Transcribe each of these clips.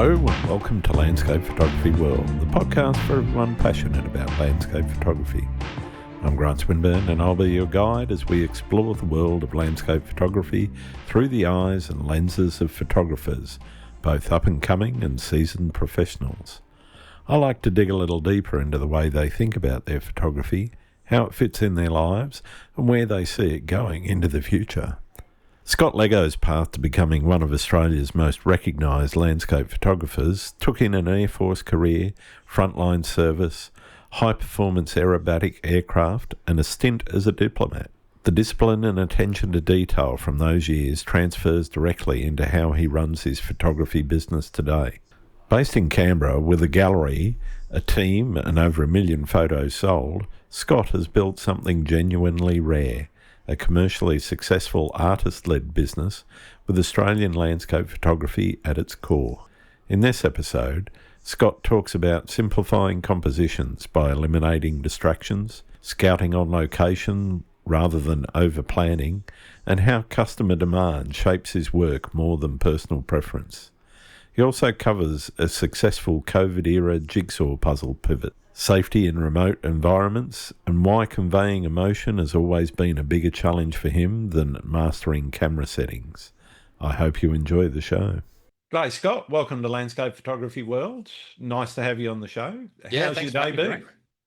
Hello and welcome to Landscape Photography World, the podcast for everyone passionate about landscape photography. I'm Grant Swinburne and I'll be your guide as we explore the world of landscape photography through the eyes and lenses of photographers, both up and coming and seasoned professionals. I like to dig a little deeper into the way they think about their photography, how it fits in their lives, and where they see it going into the future. Scott Leggo's path to becoming one of Australia's most recognised landscape photographers took in an Air Force career, frontline service, high-performance aerobatic aircraft, and a stint as a diplomat. The discipline and attention to detail from those years transfers directly into how he runs his photography business today. Based in Canberra with a gallery, a team, and over 1 million photos sold, Scott has built something genuinely rare. A commercially successful artist-led business with Australian landscape photography at its core. In this episode, Scott talks about simplifying compositions by eliminating distractions, scouting on location rather than over-planning, and how customer demand shapes his work more than personal preference. He also covers a successful COVID-era jigsaw puzzle pivot, safety in remote environments, and why conveying emotion has always been a bigger challenge for him than mastering camera settings. I hope you enjoy the show. G'day, Scott. Welcome to Landscape Photography World. Nice to have you on the show. Yeah, how's your day been?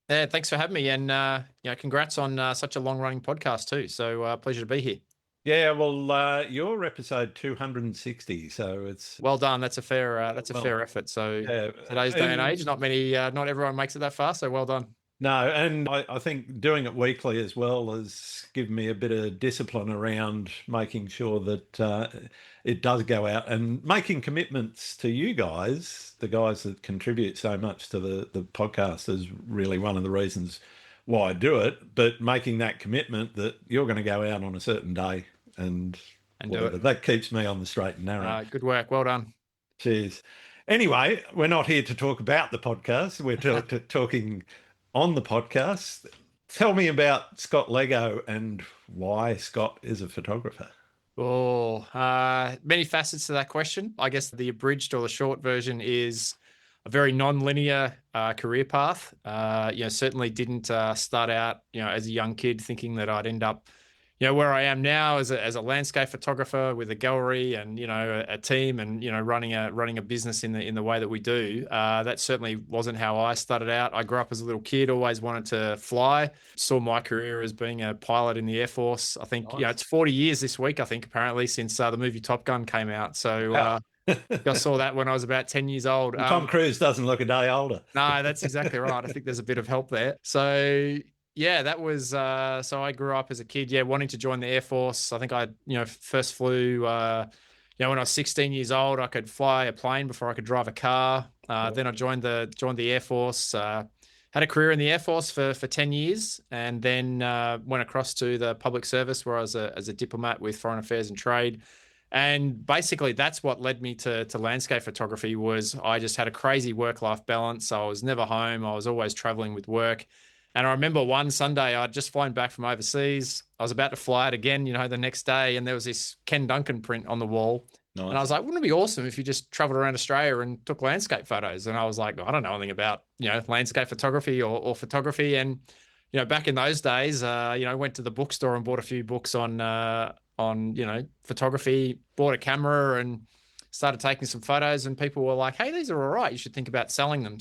Yeah, thanks for having me, and congrats on such a long-running podcast too. So pleasure to be here. Yeah, well, you're episode 260, so it's well done. That's a fair effort. So today's day and age, not everyone makes it that far. So well done. No, and I think doing it weekly as well has given me a bit of discipline around making sure that it does go out and making commitments to you guys, the guys that contribute so much to the podcast, is really one of the reasons why I do it. But making that commitment that you're going to go out on a certain day and do it. That keeps me on the straight and narrow. Good work. Well done. Cheers. Anyway, we're not here to talk about the podcast. We're talking on the podcast. Tell me about Scott Leggo and why Scott is a photographer. Oh, many facets to that question. I guess the abridged or the short version is a very non-linear career path. Certainly didn't start out, as a young kid thinking that I'd end up, where I am now as a landscape photographer with a gallery and, a team and, running a business in the way that we do. That certainly wasn't how I started out. I grew up as a little kid, always wanted to fly. Saw my career as being a pilot in the Air Force. I think, nice. It's 40 years this week, I think, apparently, since the movie Top Gun came out. So I saw that when I was about 10 years old. Tom Cruise doesn't look a day older. No, that's exactly right. I think there's a bit of help there. So yeah, that was, so I grew up as a kid, wanting to join the Air Force. I think I, first flew, when I was 16 years old, I could fly a plane before I could drive a car. Then I joined the Air Force, had a career in the Air Force for 10 years, and then went across to the public service where I was as a diplomat with Foreign Affairs and Trade. And basically that's what led me to landscape photography. Was I just had a crazy work-life balance. I was never home. I was always traveling with work. And I remember one Sunday I'd just flown back from overseas. I was about to fly it again, the next day, and there was this Ken Duncan print on the wall. Nice. And I was like, wouldn't it be awesome if you just traveled around Australia and took landscape photos? And I was like, I don't know anything about, landscape photography or photography. And, back in those days, went to the bookstore and bought a few books on photography, bought a camera and started taking some photos, and people were like, hey, these are all right. You should think about selling them.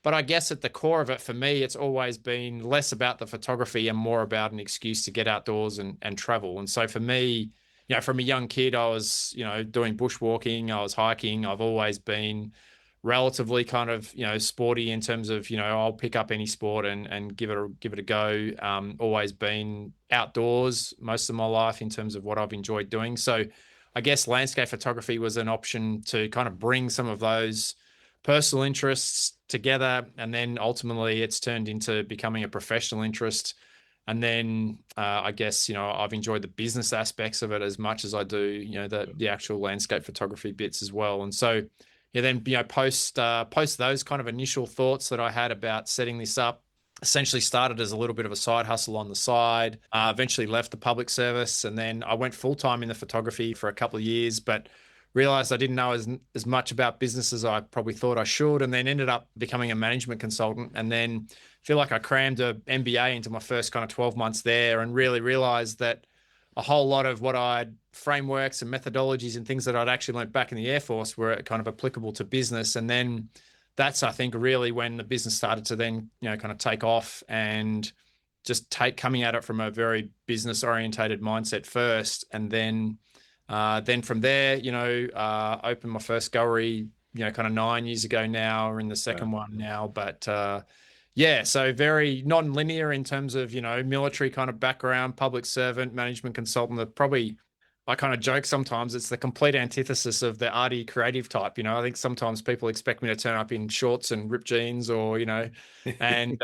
But I guess at the core of it, for me, it's always been less about the photography and more about an excuse to get outdoors and travel. And so for me, from a young kid, I was, doing bushwalking, I was hiking. I've always been relatively kind of, sporty in terms of, I'll pick up any sport and give it a go. Always been outdoors most of my life in terms of what I've enjoyed doing. So I guess landscape photography was an option to kind of bring some of those personal interests together, and then ultimately it's turned into becoming a professional interest. And then I guess I've enjoyed the business aspects of it as much as I do the actual landscape photography bits as well. And so then post those kind of initial thoughts that I had about setting this up, essentially started as a little bit of a side hustle on the side, eventually left the public service, and then I went full-time in the photography for a couple of years, but realized I didn't know as much about business as I probably thought I should, and then ended up becoming a management consultant. And then feel like I crammed a MBA into my first kind of 12 months there, and really realized that a whole lot of what I'd frameworks and methodologies and things that I'd actually learned back in the Air Force were kind of applicable to business. And then that's, I think, really when the business started to then, kind of take off, and just coming at it from a very business orientated mindset first. And then from there, opened my first gallery, kind of 9 years ago now. We're in the second one now, but yeah, so very non-linear in terms of, military kind of background, public servant, management consultant. That probably, I kind of joke sometimes, it's the complete antithesis of the arty creative type. I think sometimes people expect me to turn up in shorts and ripped jeans, or, and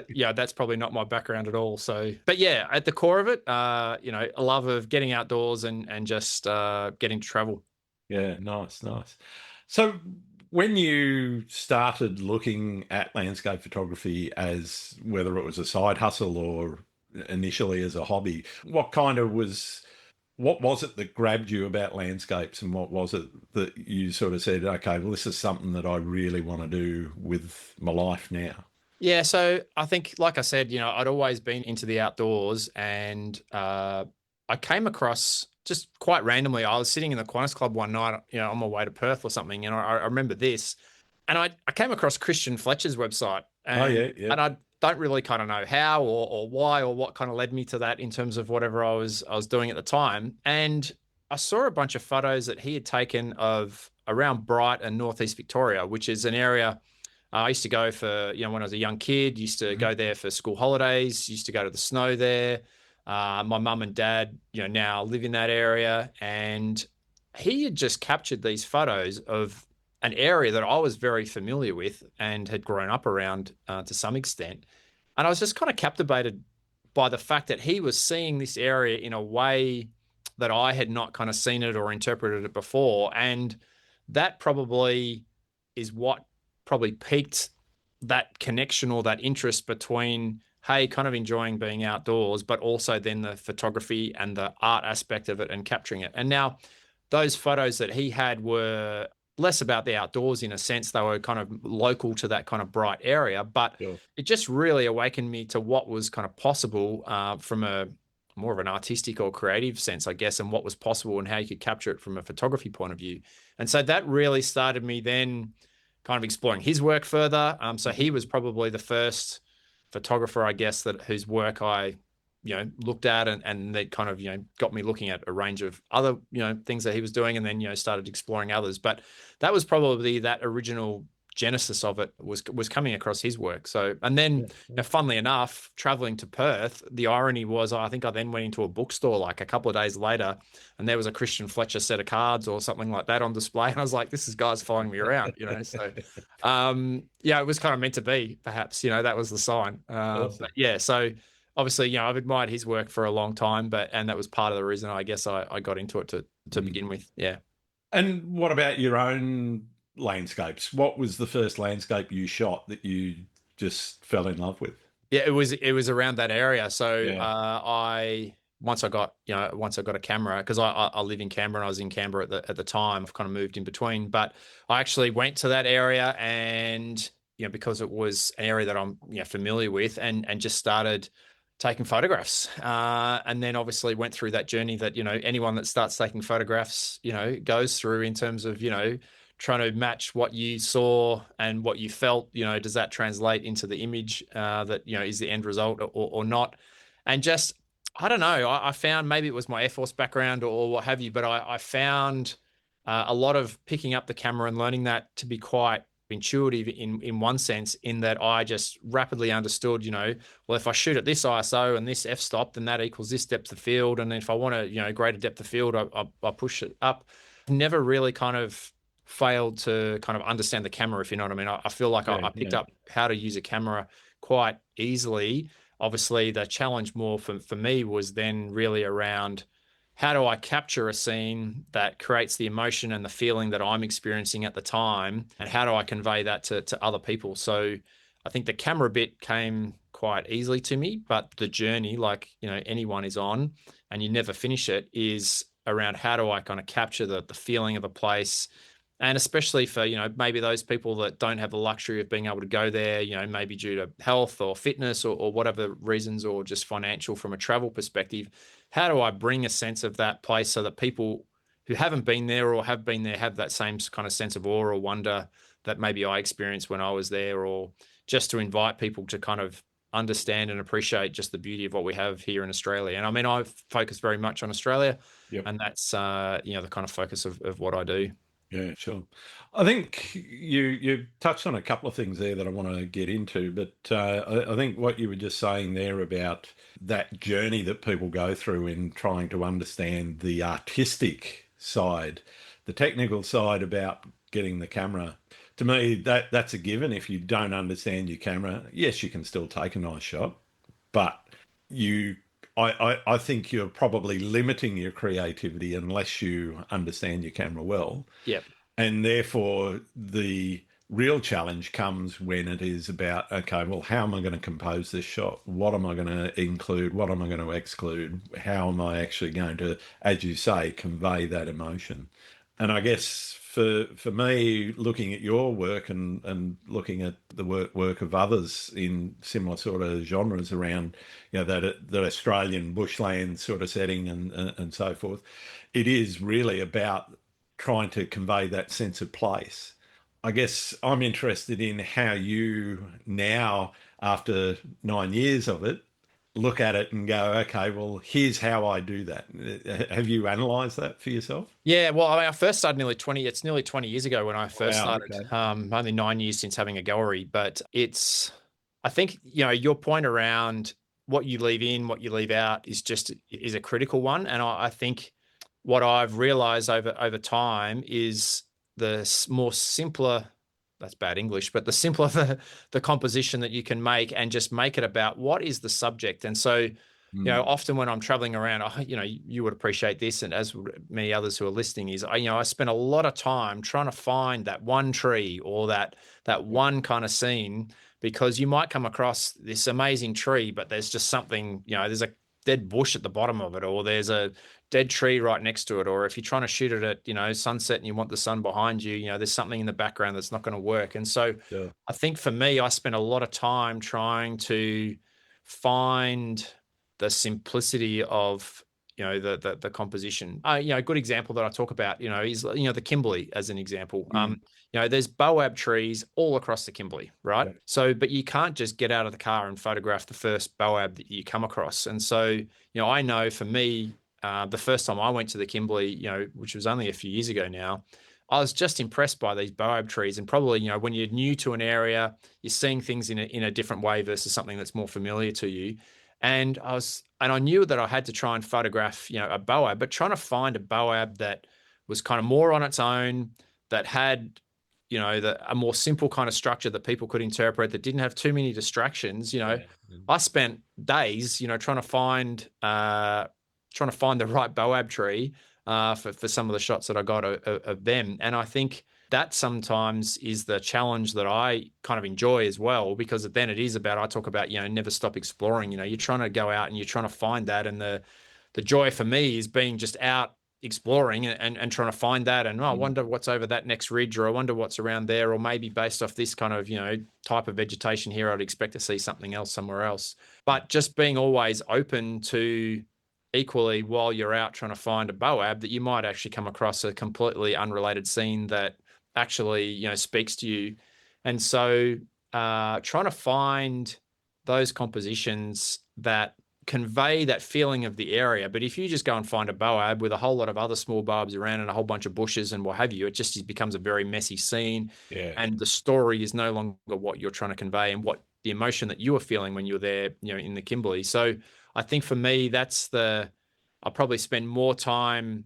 yeah, that's probably not my background at all. So, but yeah, at the core of it, a love of getting outdoors and just getting to travel. Yeah, nice. So when you started looking at landscape photography as whether it was a side hustle or initially as a hobby, what was it that grabbed you about landscapes, and what was it that you sort of said, okay, well, this is something that I really want to do with my life now? Yeah, so I think, like I said, I'd always been into the outdoors, and I came across, just quite randomly, I was sitting in the Qantas Club one night, on my way to Perth or something, and I remember this, and I came across Christian Fletcher's website, Oh, and yeah. I don't really kind of know how or why or what kind of led me to that in terms of whatever I was doing at the time, and I saw a bunch of photos that he had taken of around Bright and northeast Victoria, which is an area I used to go for, when I was a young kid, used to go there for school holidays, used to go to the snow there. My mum and dad, now live in that area. And he had just captured these photos of an area that I was very familiar with and had grown up around to some extent. And I was just kind of captivated by the fact that he was seeing this area in a way that I had not kind of seen it or interpreted it before. And that probably is what probably piqued that connection or that interest between, hey, kind of enjoying being outdoors, but also then the photography and the art aspect of it and capturing it. And now those photos that he had were less about the outdoors in a sense. They were kind of local to that kind of Bright area, but Sure. it just really awakened me to what was kind of possible from a more of an artistic or creative sense, I guess, and what was possible and how you could capture it from a photography point of view. And so that really started me then kind of exploring his work further. So he was probably the first photographer, I guess, whose work I, looked at, and that kind of, got me looking at a range of other, things that he was doing, and then, started exploring others. But that was probably that original genesis of it was coming across his work. So, and then funnily enough, traveling to Perth, the irony was I think I then went into a bookstore like a couple of days later, and there was a Christian Fletcher set of cards or something like that on display, and I was like, this is guys following me around, so yeah, it was kind of meant to be, perhaps, that was the sign. Awesome. But yeah, so obviously, I've admired his work for a long time, and that was part of the reason I guess I got into it to begin with. Yeah. And what about your own landscapes? What was the first landscape you shot that you just fell in love with? Yeah, it was around that area. So Yeah. I once I got a camera, because I live in Canberra and I was in Canberra at the time. I've kind of moved in between, but I actually went to that area, and because it was an area that I'm familiar with, and just started taking photographs, and then obviously went through that journey that anyone that starts taking photographs goes through in terms of trying to match what you saw and what you felt. Does that translate into the image that is the end result or not? And just, I don't know, I found, maybe it was my Air Force background or what have you, but I found a lot of picking up the camera and learning that to be quite intuitive in one sense, in that I just rapidly understood, well, if I shoot at this ISO and this f-stop, then that equals this depth of field. And if I want to, greater depth of field, I push it up. Never really kind of failed to kind of understand the camera, if you know what I mean. I feel like I picked up how to use a camera quite easily. Obviously, the challenge more for me was then really around, how do I capture a scene that creates the emotion and the feeling that I'm experiencing at the time, and how do I convey that to other people? So I think the camera bit came quite easily to me, but the journey, like anyone is on, and you never finish it, is around how do I kind of capture the feeling of a place. And especially for, maybe those people that don't have the luxury of being able to go there, maybe due to health or fitness or whatever reasons, or just financial from a travel perspective, how do I bring a sense of that place so that people who haven't been there or have been there have that same kind of sense of awe or wonder that maybe I experienced when I was there, or just to invite people to kind of understand and appreciate just the beauty of what we have here in Australia. And I mean, I focus very much on Australia, and that's, the kind of focus of what I do. Yeah, sure. I think you touched on a couple of things there that I want to get into, but I think what you were just saying there about that journey that people go through in trying to understand the artistic side, the technical side about getting the camera. To me, that's a given. If you don't understand your camera, yes, you can still take a nice shot, but I think you're probably limiting your creativity unless you understand your camera well. Yep. And therefore, the real challenge comes when it is about, okay, well, how am I going to compose this shot? What am I going to include? What am I going to exclude? How am I actually going to, as you say, convey that emotion? And I guess for me, looking at your work and looking at the work of others in similar sort of genres around, that Australian bushland sort of setting and so forth, it is really about trying to convey that sense of place. I guess I'm interested in how you now, after 9 years of it, look at it and go, okay, well, here's how I do that. Have you analysed that for yourself? Yeah, well, I mean, I first started it's nearly 20 years ago when I first started. Okay. Only 9 years since having a gallery, but I think, your point around what you leave in, what you leave out is a critical one. And I think what I've realized over time is more simpler, that's bad English, but the simpler the composition that you can make, and just make it about what is the subject. And so, often when I'm traveling around, you would appreciate this, and as would many others who are listening, is I spend a lot of time trying to find that one tree or that one kind of scene, because you might come across this amazing tree, but there's just something, there's a dead bush at the bottom of it, or there's a dead tree right next to it, or if you're trying to shoot it at sunset and you want the sun behind you, there's something in the background that's not going to work. And so I think for me, I spent a lot of time trying to find the simplicity of the composition. A good example that I talk about is the Kimberley as an example. There's boab trees all across the Kimberley, right? Yeah. So, but you can't just get out of the car and photograph the first boab that you come across. And so, I know for me, the first time I went to the Kimberley, which was only a few years ago now, I was just impressed by these boab trees. And probably, when you're new to an area, you're seeing things in a different way versus something that's more familiar to you. And I knew that I had to try and photograph, a boab, but trying to find a boab that was kind of more on its own, that had, a more simple kind of structure that people could interpret, that didn't have too many distractions. I spent days, trying to find the right boab tree for some of the shots that I got of them. And I think that sometimes is the challenge that I kind of enjoy as well, because then it is about, I talk about, never stop exploring. You're trying to go out and you're trying to find that. And the joy for me is being just out exploring and trying to find that. And I wonder what's over that next ridge, or I wonder what's around there, or maybe based off this kind of, type of vegetation here, I'd expect to see something else somewhere else. But just being always open to, equally, while you're out trying to find a boab, that you might actually come across a completely unrelated scene that actually, speaks to you. And so trying to find those compositions that convey that feeling of the area. But if you just go and find a boab with a whole lot of other small boabs around and a whole bunch of bushes and what have you, it just becomes a very messy scene. Yeah. And the story is no longer what you're trying to convey and what the emotion that you were feeling when you were there, in the Kimberley. So I think for me, I'll probably spend more time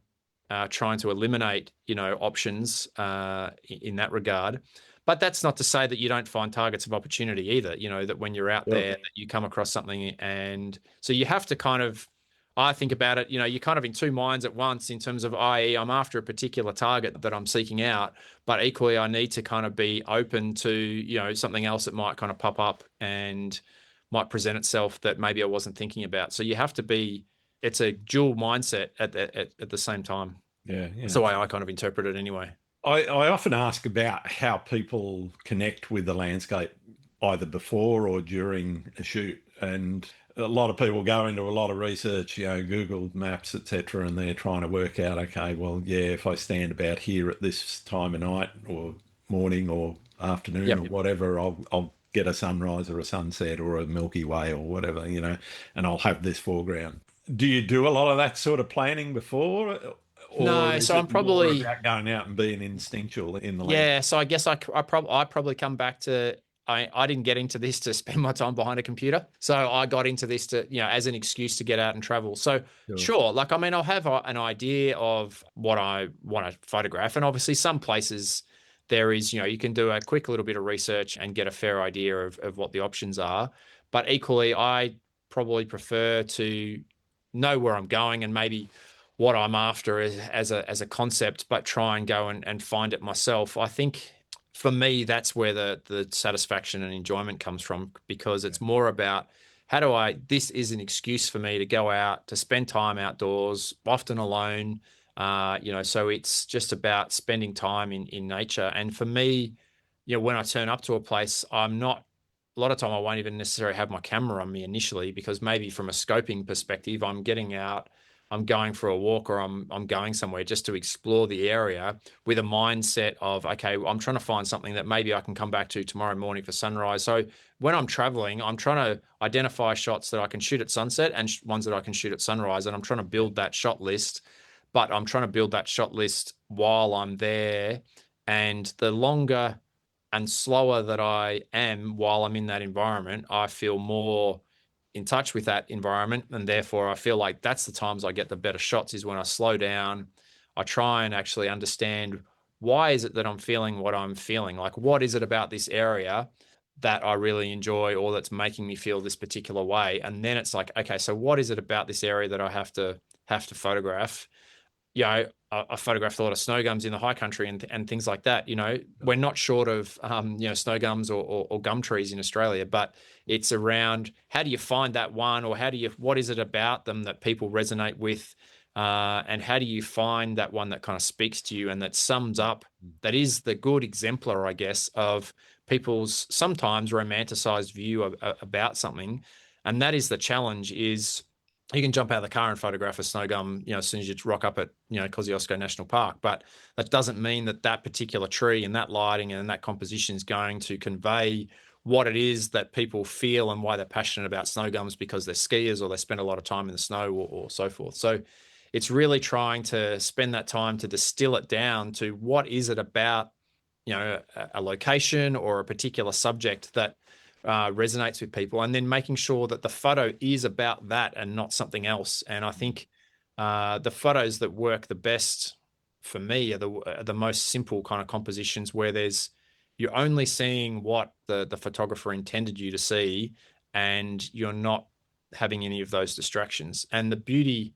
trying to eliminate, options in that regard. But that's not to say that you don't find targets of opportunity either, that when you're out there, that you come across something. And so you have to kind of, I think about it, you're kind of in two minds at once, in terms of, i.e., I'm after a particular target that I'm seeking out, but equally I need to kind of be open to, something else that might kind of pop up and might present itself that maybe I wasn't thinking about. So you have to be it's a dual mindset at the same time. Yeah, That's the way I kind of interpret it anyway. I often ask about how people connect with the landscape either before or during a shoot. And a lot of people go into a lot of research, Google Maps, etc., and they're trying to work out, okay, well, yeah, if I stand about here at this time of night or morning or afternoon or whatever, I'll get a sunrise or a sunset or a Milky Way or whatever, and I'll have this foreground. Do you do a lot of that sort of planning before? Or No, is so I'm it more probably about going out and being instinctual in the land? yeah. So I guess I probably come back to I didn't get into this to spend my time behind a computer. So I got into this to as an excuse to get out and travel. So sure, like I mean, I'll have an idea of what I want to photograph, and obviously some places there is you can do a quick little bit of research and get a fair idea of what the options are. But equally, I probably prefer to know where I'm going and maybe what I'm after as a concept, but try and go and find it myself. I think for me, that's where the satisfaction and enjoyment comes from, because it's more about this is an excuse for me to go out, to spend time outdoors, often alone. So it's just about spending time in nature. And for me, when I turn up to a place, a lot of time I won't even necessarily have my camera on me initially, because maybe from a scoping perspective, I'm getting out, I'm going for a walk, or I'm going somewhere just to explore the area with a mindset of, okay, I'm trying to find something that maybe I can come back to tomorrow morning for sunrise. So when I'm traveling, I'm trying to identify shots that I can shoot at sunset and ones that I can shoot at sunrise. And I'm trying to build that shot list, but I'm trying to build that shot list while I'm there. And the longer and slower that I am while I'm in that environment, I feel more in touch with that environment. And therefore I feel like that's the times I get the better shots, is when I slow down. I try and actually understand, why is it that I'm feeling what I'm feeling? Like, what is it about this area that I really enjoy, or that's making me feel this particular way? And then it's like, okay, so what is it about this area that I have to photograph? I photographed a lot of snow gums in the high country and things like that. We're not short of snow gums or gum trees in Australia, but it's around, how do you find that one, or what is it about them that people resonate with, and how do you find that one that kind of speaks to you and that sums up, that is the good exemplar, I guess, of people's sometimes romanticized view about something. And that is the challenge, is you can jump out of the car and photograph a snow gum, as soon as you rock up at, Kosciuszko National Park. But that doesn't mean that particular tree and that lighting and that composition is going to convey what it is that people feel and why they're passionate about snow gums, because they're skiers or they spend a lot of time in the snow or so forth. So it's really trying to spend that time to distill it down to, what is it about, a location or a particular subject that resonates with people, and then making sure that the photo is about that and not something else. And I think the photos that work the best for me are the most simple kind of compositions, where you're only seeing what the photographer intended you to see, and you're not having any of those distractions. And the beauty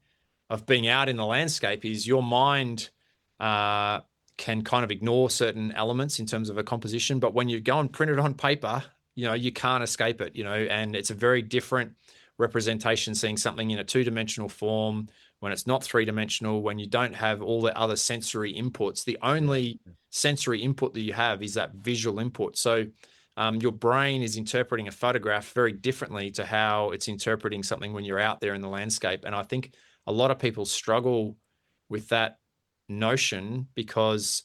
of being out in the landscape is your mind can kind of ignore certain elements in terms of a composition, but when you go and print it on paper, you can't escape it, and it's a very different representation, seeing something in a two-dimensional form when it's not three-dimensional, when you don't have all the other sensory inputs. The only sensory input that you have is that visual input. So your brain is interpreting a photograph very differently to how it's interpreting something when you're out there in the landscape. And I think a lot of people struggle with that notion, because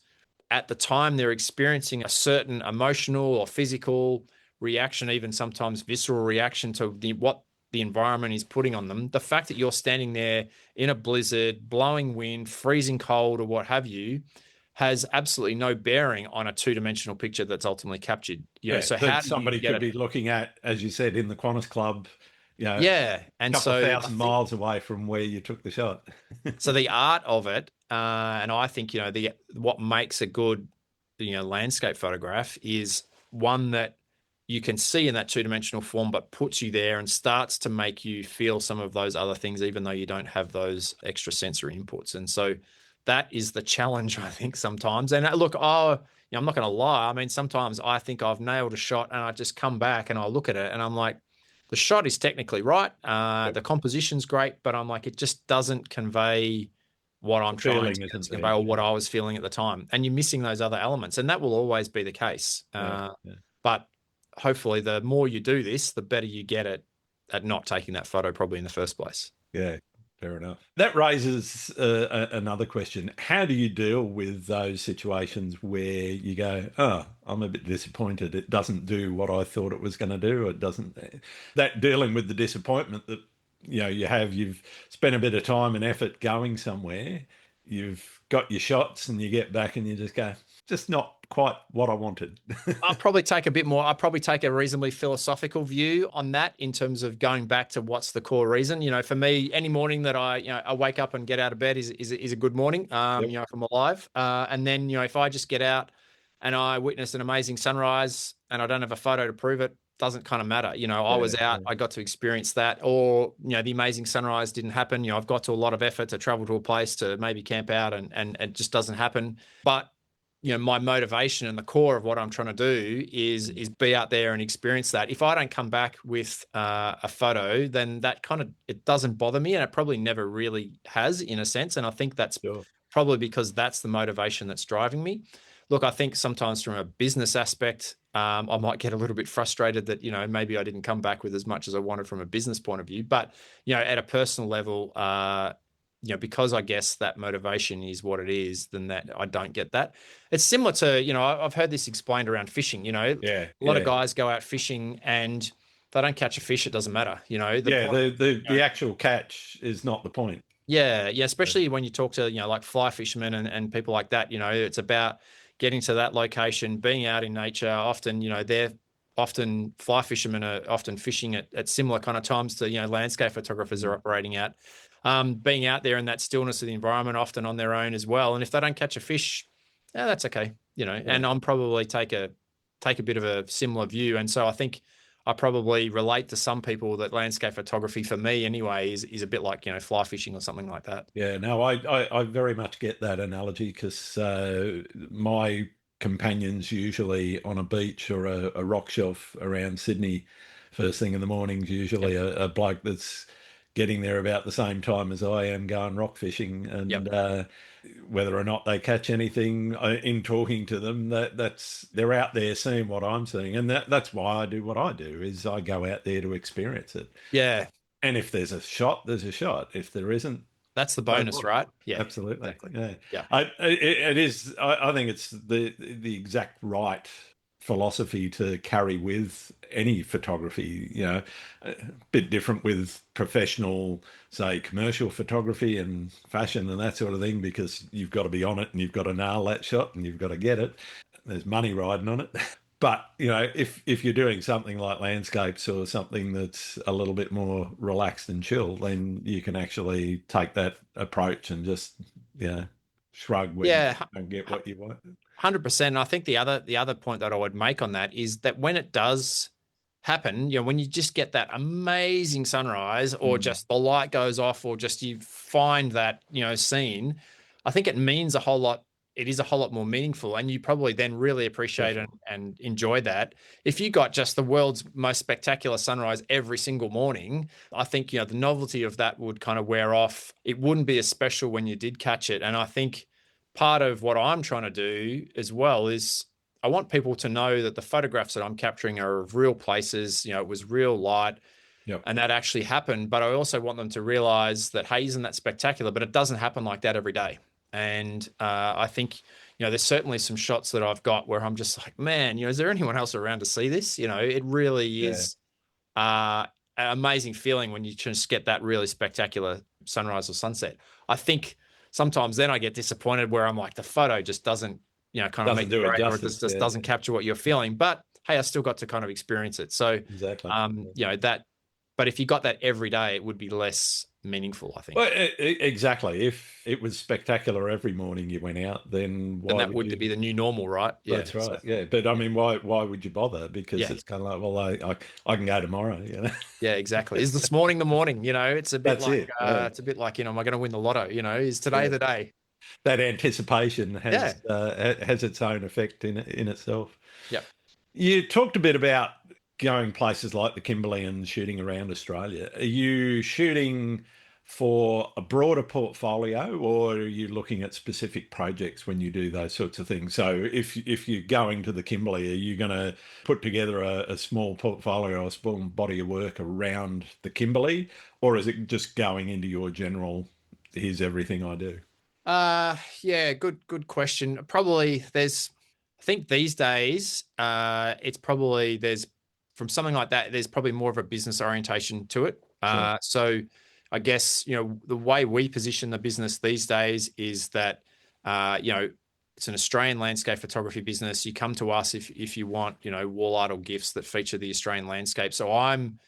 at the time they're experiencing a certain emotional or physical reaction, even sometimes visceral reaction to what the environment is putting on them. The fact that you're standing there in a blizzard, blowing wind, freezing cold, or what have you, has absolutely no bearing on a two-dimensional picture that's ultimately captured. So how somebody could be looking at, as you said, in the Qantas Club, and a couple of thousand miles away from where you took the shot. So the art of it, and I think what makes a good landscape photograph is one that you can see in that two-dimensional form, but puts you there and starts to make you feel some of those other things, even though you don't have those extra sensory inputs. And so that is the challenge, I think, sometimes. And look, I'm not going to lie. I mean, sometimes I think I've nailed a shot and I just come back and I look at it and I'm like, the shot is technically right. Yep. The composition's great, but I'm like, it just doesn't convey what I'm trying to convey or what I was feeling at the time. And you're missing those other elements. And that will always be the case. But hopefully the more you do this, the better you get at not taking that photo probably in the first place. Yeah, fair enough. That raises another question. How do you deal with those situations where you go, oh, I'm a bit disappointed. It doesn't do what I thought it was going to do. It doesn't. That dealing with the disappointment that, you've spent a bit of time and effort going somewhere, you've got your shots and you get back and you just go, just not quite what I wanted. I'll probably take a reasonably philosophical view on that in terms of going back to what's the core reason. For me, any morning that I wake up and get out of bed is a good morning, if I'm alive. And then, if I just get out and I witness an amazing sunrise and I don't have a photo to prove it, doesn't kind of matter. I was out, I got to experience that, or, the amazing sunrise didn't happen. I've got to a lot of effort to travel to a place to maybe camp out and it just doesn't happen. But my motivation and the core of what I'm trying to do is be out there and experience that. If I don't come back with a photo, then that it doesn't bother me, and it probably never really has, in a sense. And I think that's probably because that's the motivation that's driving me. Look, I think sometimes from a business aspect, I might get a little bit frustrated that, maybe I didn't come back with as much as I wanted from a business point of view. But, at a personal level, because I guess that motivation is what it is, then that I don't get that. It's similar to, I've heard this explained around fishing. A lot of guys go out fishing and if they don't catch a fish, it doesn't matter. The actual catch is not the point. Yeah, especially when you talk to, like fly fishermen and people like that, it's about getting to that location, being out in nature. Often, fly fishermen are often fishing at similar kind of times to, landscape photographers are operating at. Being out there in that stillness of the environment, often on their own as well. And if they don't catch a fish, that's okay, and I'm probably take a bit of a similar view. And so I think I probably relate to some people that landscape photography, for me anyway, is a bit like, fly fishing or something like that. Yeah, no, I very much get that analogy, because my companions usually on a beach or a rock shelf around Sydney, first thing in the morning, usually a bloke that's getting there about the same time as I am going rock fishing, and whether or not they catch anything in talking to them, they're out there seeing what I'm seeing, and that's why I do what I do, is I go out there to experience it. Yeah. And if there's a shot, there's a shot. If there isn't, that's the bonus, right? Yeah, absolutely. Exactly. Yeah. It is. I think it's the exact right philosophy to carry with any photography. A bit different with professional, say, commercial photography and fashion and that sort of thing, because you've got to be on it and you've got to nail that shot and you've got to get it. There's money riding on it. But, if you're doing something like landscapes or something that's a little bit more relaxed and chill, then you can actually take that approach and just, shrug when you don't get what you want. 100%. I think the other point that I would make on that is that when it does happen, when you just get that amazing sunrise, or just the light goes off, or just you find that, scene, I think it means a whole lot. It is a whole lot more meaningful, and you probably then really appreciate and enjoy that. If you got just the world's most spectacular sunrise every single morning, I think, the novelty of that would kind of wear off. It wouldn't be as special when you did catch it. And I think part of what I'm trying to do as well is I want people to know that the photographs that I'm capturing are of real places. It was real light. And that actually happened. But I also want them to realize that, hey, isn't that spectacular? But it doesn't happen like that every day. And I think, there's certainly some shots that I've got where I'm just like, man, is there anyone else around to see this? It really is an amazing feeling when you just get that really spectacular sunrise or sunset. I think sometimes then I get disappointed where I'm like, the photo just doesn't, kind of make it great, or it just doesn't capture what you're feeling. But hey, I still got to kind of experience it. So, exactly. But if you got that every day, it would be less meaningful, I think. Well, exactly. If it was spectacular every morning you went out, then that would be the new normal, right? Yeah, that's right. Yeah, but I mean, why would you bother? Because it's kind of like, well, I can go tomorrow. Yeah, exactly. Is this morning the morning? It's a bit it's a bit like, am I going to win the lotto? Is today the day? That anticipation has its own effect in itself. Yeah. You talked a bit about going places like the Kimberley and shooting around Australia, are you shooting for a broader portfolio, or are you looking at specific projects when you do those sorts of things? So if you're going to the Kimberley, are you going to put together a small portfolio, a small body of work around the Kimberley, or is it just going into your general, here's everything I do? Yeah, good question. Probably I think these days, it's probably from something like that, there's probably more of a business orientation to it. Sure. So I guess, the way we position the business these days is that, it's an Australian landscape photography business. You come to us if you want, wall art or gifts that feature the Australian landscape. So I'm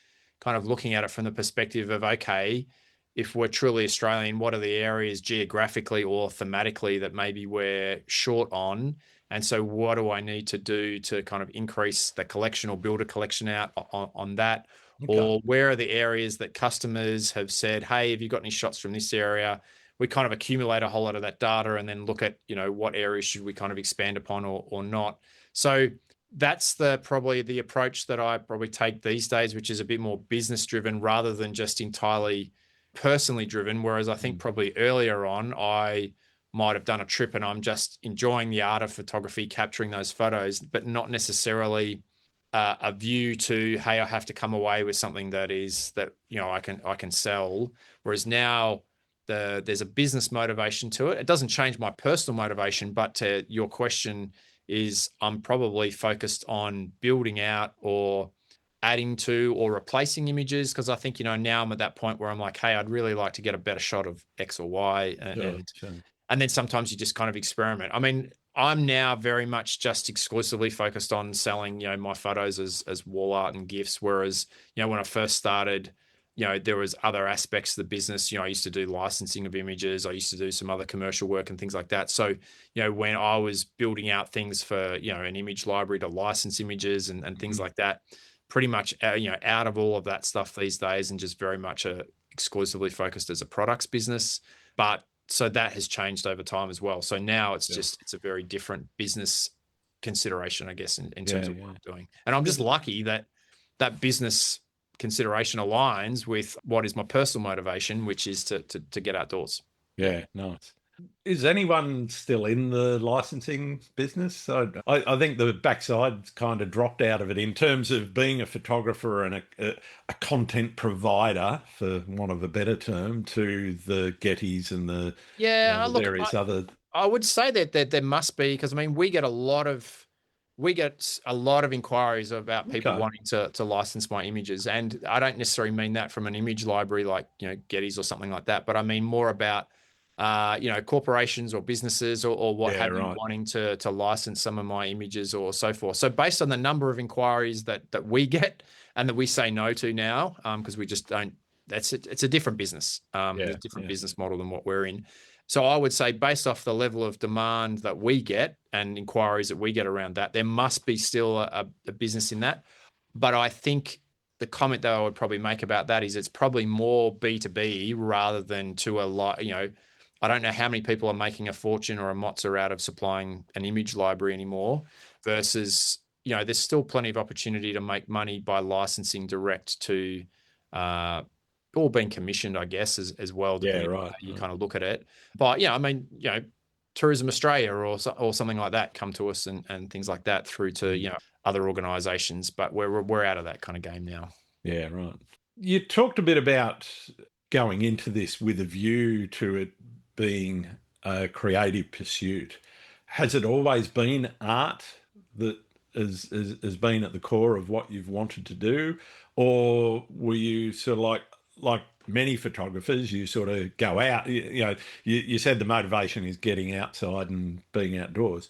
kind of looking at it from the perspective of, okay, if we're truly Australian, what are the areas geographically or thematically that maybe we're short on? And so what do I need to do to kind of increase the collection or build a collection out on that? Okay. Or where are the areas that customers have said, hey, have you got any shots from this area? We kind of accumulate a whole lot of that data and then look at, what areas should we kind of expand upon or not. So that's probably the approach that I probably take these days, which is a bit more business driven rather than just entirely personally driven. Whereas I think probably earlier on, I might have done a trip and I'm just enjoying the art of photography, capturing those photos, but not necessarily a view to, hey, I have to come away with something that I can sell. Whereas now there's a business motivation to it. It doesn't change my personal motivation, but to your question is I'm probably focused on building out or adding to or replacing images, because I think, now I'm at that point where I'm like, hey, I'd really like to get a better shot of X or Y. Sure. And then sometimes you just kind of experiment. I mean, I'm now very much just exclusively focused on selling, my photos as wall art and gifts. Whereas, when I first started, there was other aspects of the business. I used to do licensing of images. I used to do some other commercial work and things like that. So, when I was building out things for, an image library to license images and things like that, pretty much, out of all of that stuff these days and just very much exclusively focused as a products business. But so that has changed over time as well. So now it's it's a very different business consideration, I guess, in terms of what I'm doing. And I'm just lucky that that business consideration aligns with what is my personal motivation, which is to get outdoors. Yeah, nice. Is anyone still in the licensing business? I think the backside kind of dropped out of it in terms of being a photographer and a content provider, for want of a better term, to the Gettys and the various other. I would say that there must be, because I mean we get a lot of inquiries about people wanting to license my images, and I don't necessarily mean that from an image library like Getty's or something like that, but I mean more about corporations or businesses or what have you wanting to license some of my images or so forth. So based on the number of inquiries that we get and that we say no to now, because we just don't. It's a different business, a different business model than what we're in. So I would say, based off the level of demand that we get and inquiries that we get around that, there must be still a business in that. But I think the comment that I would probably make about that is it's probably more B2B rather than to a lot, I don't know how many people are making a fortune or a mozza out of supplying an image library anymore versus, there's still plenty of opportunity to make money by licensing direct to, or being commissioned, I guess, as well, depending on how you kind of look at it. But yeah, I mean, Tourism Australia or something like that come to us and things like that through to, other organisations. But we're out of that kind of game now. Yeah, right. You talked a bit about going into this with a view to it being a creative pursuit. Has it always been art that has been at the core of what you've wanted to do, or were you sort of like many photographers, you sort of go out? You said the motivation is getting outside and being outdoors.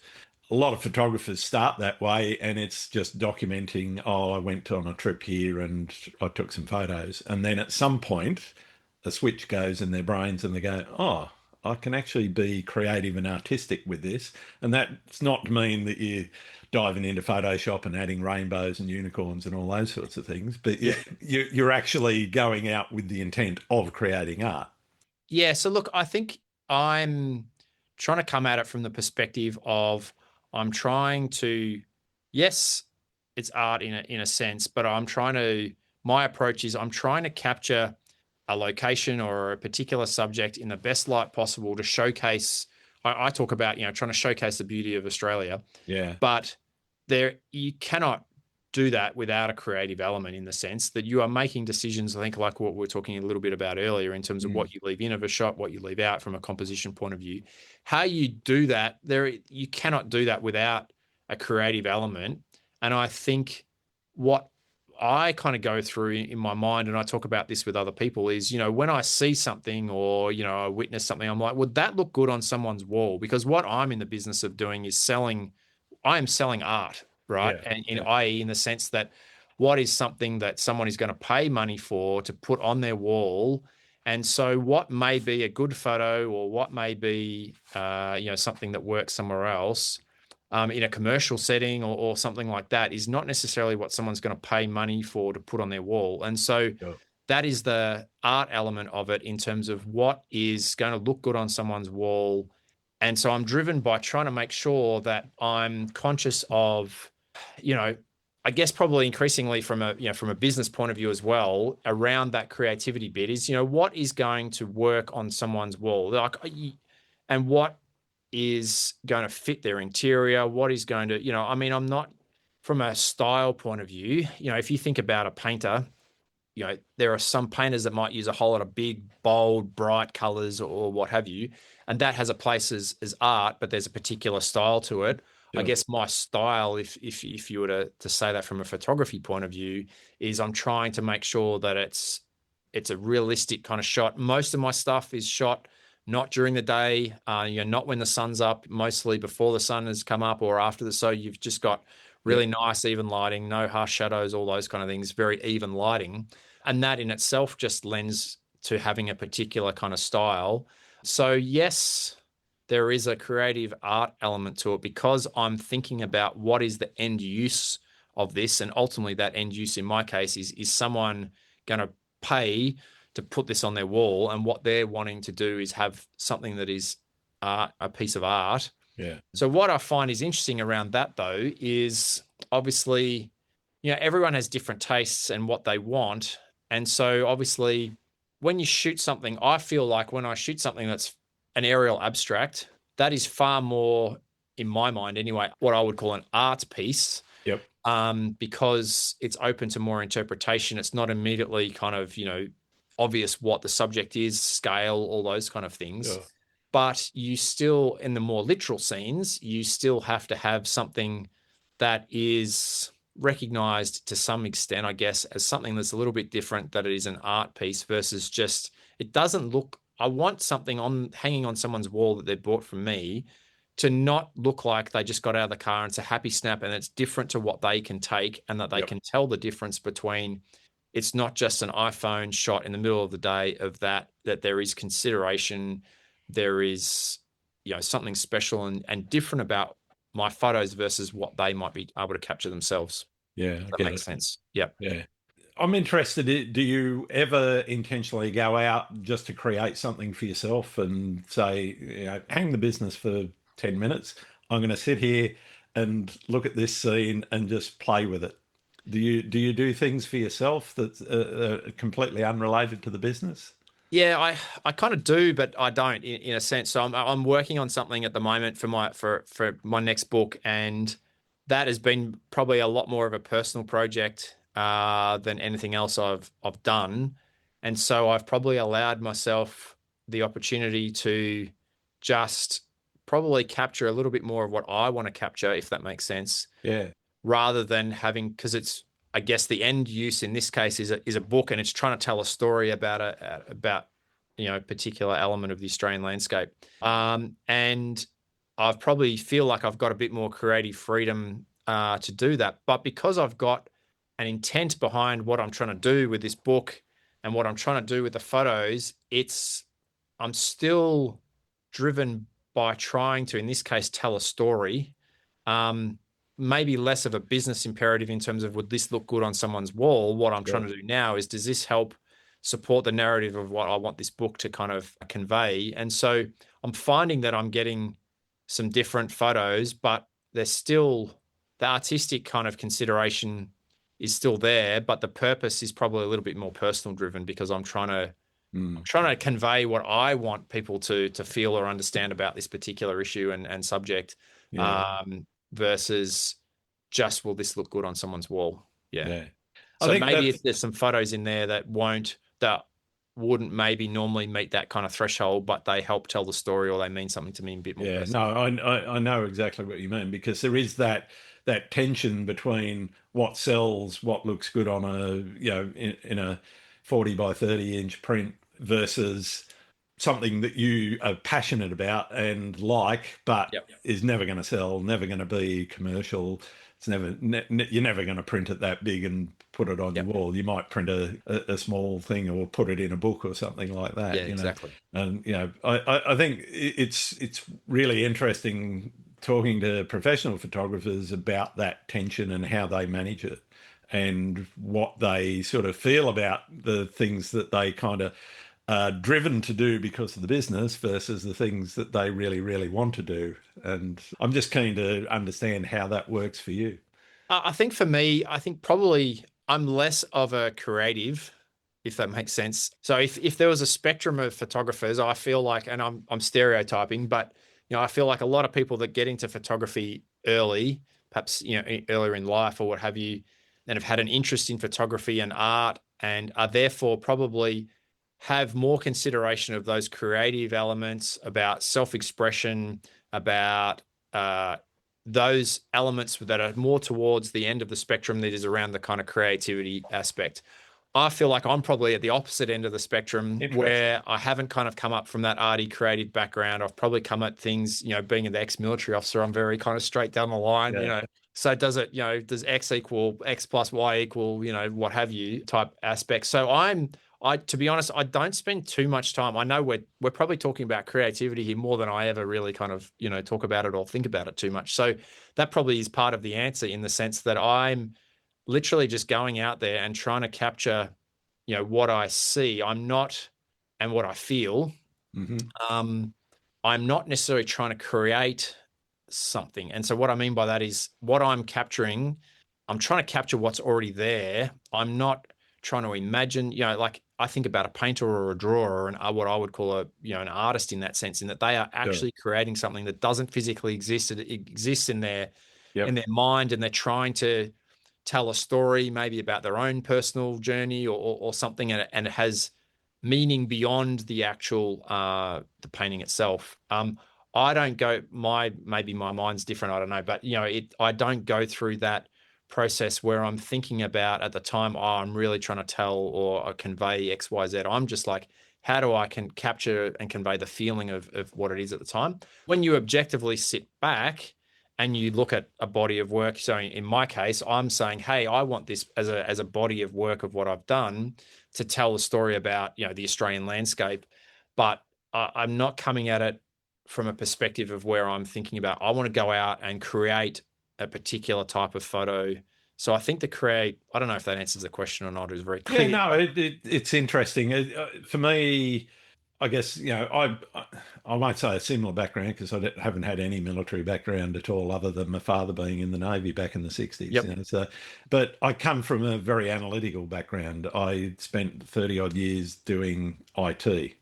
A lot of photographers start that way, and it's just documenting, oh, I went on a trip here and I took some photos. And then at some point, a switch goes in their brains and they go, oh, I can actually be creative and artistic with this. And that's not to mean that you're diving into Photoshop and adding rainbows and unicorns and all those sorts of things, but you're actually going out with the intent of creating art. Yeah. So look, I think I'm trying to come at it from the perspective of I'm trying to, yes, it's art in a sense, but my approach is I'm trying to capture a location or a particular subject in the best light possible to showcase. I talk about, trying to showcase the beauty of Australia. Yeah. But you cannot do that without a creative element, in the sense that you are making decisions, I think, like what we were talking a little bit about earlier, in terms of what you leave in of a shot, what you leave out from a composition point of view. How you do that, you cannot do that without a creative element. And I think what I kind of go through in my mind, and I talk about this with other people, is, when I see something or, I witness something, I'm like, would that look good on someone's wall? Because what I'm in the business of doing is I am selling art, right? Yeah. And i.e., in the sense that what is something that someone is going to pay money for to put on their wall. And so what may be a good photo, or what may be, something that works somewhere else, in a commercial setting or something like that, is not necessarily what someone's going to pay money for to put on their wall. And so that is the art element of it, in terms of what is going to look good on someone's wall. And so I'm driven by trying to make sure that I'm conscious of, I guess probably increasingly from a business point of view as well, around that creativity bit, is, what is going to work on someone's wall, and what is going to fit their interior, what is going to, I'm not, from a style point of view, if you think about a painter, there are some painters that might use a whole lot of big, bold, bright colors or what have you, and that has a place as art, but there's a particular style to it. I guess my style, if you were to say that from a photography point of view, is I'm trying to make sure that it's a realistic kind of shot. Most of my stuff is shot not during the day, not when the sun's up, mostly before the sun has come up or after so you've just got really nice, even lighting, no harsh shadows, all those kind of things, very even lighting. And that in itself just lends to having a particular kind of style. So yes, there is a creative art element to it, because I'm thinking about what is the end use of this. And ultimately that end use in my case is someone going to pay to put this on their wall, and what they're wanting to do is have something that is a piece of art. Yeah. So what I find is interesting around that, though, is obviously, everyone has different tastes and what they want. And so obviously when you shoot something, I feel like when I shoot something that's an aerial abstract, that is far more, in my mind anyway, what I would call an art piece. Yep. Because it's open to more interpretation. It's not immediately kind of, obvious what the subject is, scale, all those kind of things. Yeah. But you still, in the more literal scenes, you still have to have something that is recognized to some extent, I guess, as something that's a little bit different, that it is an art piece versus just, it doesn't look, I want something hanging on someone's wall that they bought from me to not look like they just got out of the car and it's a happy snap and it's different to what they can take, and that they can tell the difference between, it's not just an iPhone shot in the middle of the day of that there is consideration, there is, something special and different about my photos versus what they might be able to capture themselves. Yeah. That makes sense. Yep. Yeah. I'm interested, do you ever intentionally go out just to create something for yourself and say, hang the business for 10 minutes. I'm going to sit here and look at this scene and just play with it. Do you do things for yourself that's completely unrelated to the business? Yeah, I kind of do, but I don't in a sense. So I'm working on something at the moment for my next book, and that has been probably a lot more of a personal project than anything else I've done. And so I've probably allowed myself the opportunity to just probably capture a little bit more of what I want to capture, if that makes sense. Yeah. Rather than having, because it's, I guess the end use in this case is a book, and it's trying to tell a story about a particular element of the Australian landscape. And I probably feel like I've got a bit more creative freedom to do that. But because I've got an intent behind what I'm trying to do with this book and what I'm trying to do with the photos, I'm still driven by trying to, in this case, tell a story. Maybe less of a business imperative in terms of, would this look good on someone's wall? What I'm trying to do now is, does this help support the narrative of what I want this book to kind of convey? And so I'm finding that I'm getting some different photos, but they're still the artistic kind of consideration is still there, but the purpose is probably a little bit more personal driven because I'm trying to convey what I want people to feel or understand about this particular issue and subject, versus just, will this look good on someone's wall? Yeah. I So think maybe if there's some photos in there that wouldn't maybe normally meet that kind of threshold, but they help tell the story or they mean something to me a bit more. Yeah, no, I know exactly what you mean, because there is that tension between what sells, what looks good on a, in a 40 by 30 inch print versus something that you are passionate about and like, but is never going to sell, never going to be commercial. It's you're never going to print it that big and put it on your wall. You might print a small thing or put it in a book or something like that. Yeah, exactly. And I think it's really interesting talking to professional photographers about that tension and how they manage it and what they sort of feel about the things that they kind of are driven to do because of the business versus the things that they really, really want to do. And I'm just keen to understand how that works for you. I think for me, probably I'm less of a creative, if that makes sense. So if there was a spectrum of photographers, I feel like, and I'm stereotyping, but I feel like a lot of people that get into photography early, perhaps earlier in life or what have you, and have had an interest in photography and art, and are therefore probably have more consideration of those creative elements, about self-expression, about those elements that are more towards the end of the spectrum that is around the kind of creativity aspect. I feel like I'm probably at the opposite end of the spectrum, where I haven't kind of come up from that arty creative background. I've probably come at things, being an ex-military officer, I'm very kind of straight down the line, So does it, does X equal X plus Y equal, what have you type aspect. So to be honest, I don't spend too much time. I know we're probably talking about creativity here more than I ever really kind of, talk about it or think about it too much. So that probably is part of the answer, in the sense that I'm literally just going out there and trying to capture, what I see. And what I feel. I'm not necessarily trying to create something. And so what I mean by that is, what I'm capturing, I'm trying to capture what's already there. I'm not trying to imagine, like I think about a painter or a drawer and what I would call an artist in that sense, in that they are actually creating something that doesn't physically exist. It exists in their mind, and they're trying to tell a story, maybe about their own personal journey or something, and it has meaning beyond the actual the painting itself. I don't go, maybe my mind's different, I don't know, but I don't go through that process where I'm thinking about at the time, I'm really trying to tell or convey X, Y, Z. I'm just like, how do I can capture and convey the feeling of what it is at the time? When you objectively sit back and you look at a body of work, so in my case, I'm saying, hey, I want this as a body of work of what I've done to tell a story about, the Australian landscape, but I'm not coming at it from a perspective of where I'm thinking about, I want to go out and create a particular type of photo. So I think I don't know if that answers the question or not. It was very clear. Yeah, no, it's interesting. For me, I guess, I might say a similar background, because I haven't had any military background at all, other than my father being in the Navy back in the 60s. But I come from a very analytical background. I spent 30 odd years doing IT.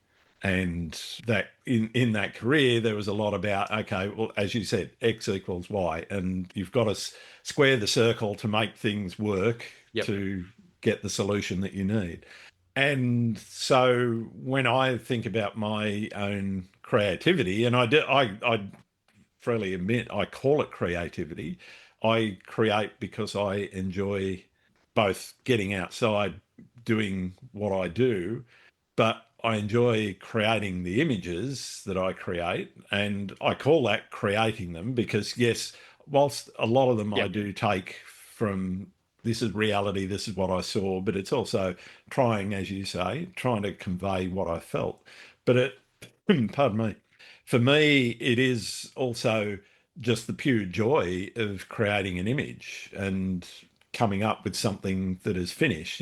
And that in that career, there was a lot about, okay, well, as you said, X equals Y, and you've got to square the circle to make things work to get the solution that you need. And so when I think about my own creativity, and I freely admit I call it creativity, I create because I enjoy both getting outside, doing what I do, but I enjoy creating the images that I create, and I call that creating them because, yes, whilst a lot of them I do take from, this is reality, this is what I saw, but it's also trying, as you say, trying to convey what I felt. But pardon me, for me, it is also just the pure joy of creating an image and coming up with something that is finished,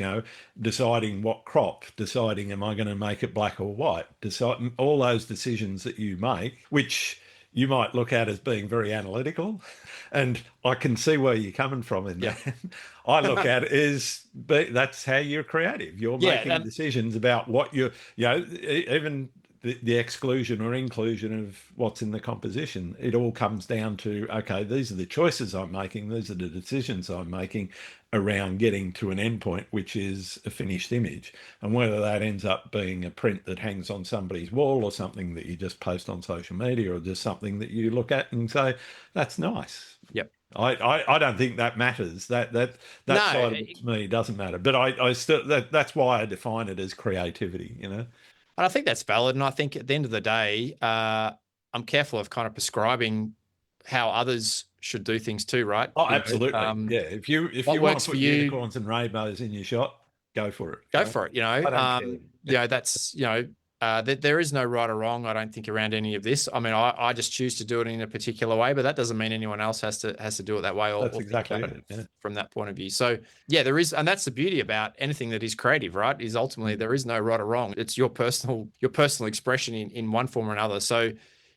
deciding what crop, deciding am I going to make it black or white, decide all those decisions that you make, which you might look at as being very analytical, and I can see where you're coming from in Yeah. that. I look at it as that's how you're creative. You're Yeah, making decisions about what even the exclusion or inclusion of what's in the composition. It all comes down to, okay, these are the choices I'm making, these are the decisions I'm making around getting to an endpoint, which is a finished image. And whether that ends up being a print that hangs on somebody's wall, or something that you just post on social media, or just something that you look at and say, that's nice. Yep. I don't think that matters. That No, side of it to me doesn't matter. But I still, that's why I define it as creativity, And I think that's valid. And I think at the end of the day, I'm careful of kind of prescribing how others should do things too, right? Oh, absolutely. Yeah. If you want to put unicorns and rainbows in your shot, go for it. Go for it. I don't care. That's, there is no right or wrong, I don't think, around any of this. I mean, I just choose to do it in a particular way, but that doesn't mean anyone else has to do it that way, or exactly it. Yeah. From that point of view. So yeah, there is, and that's the beauty about anything that is creative, right? Is ultimately there is no right or wrong. It's your personal expression in one form or another. So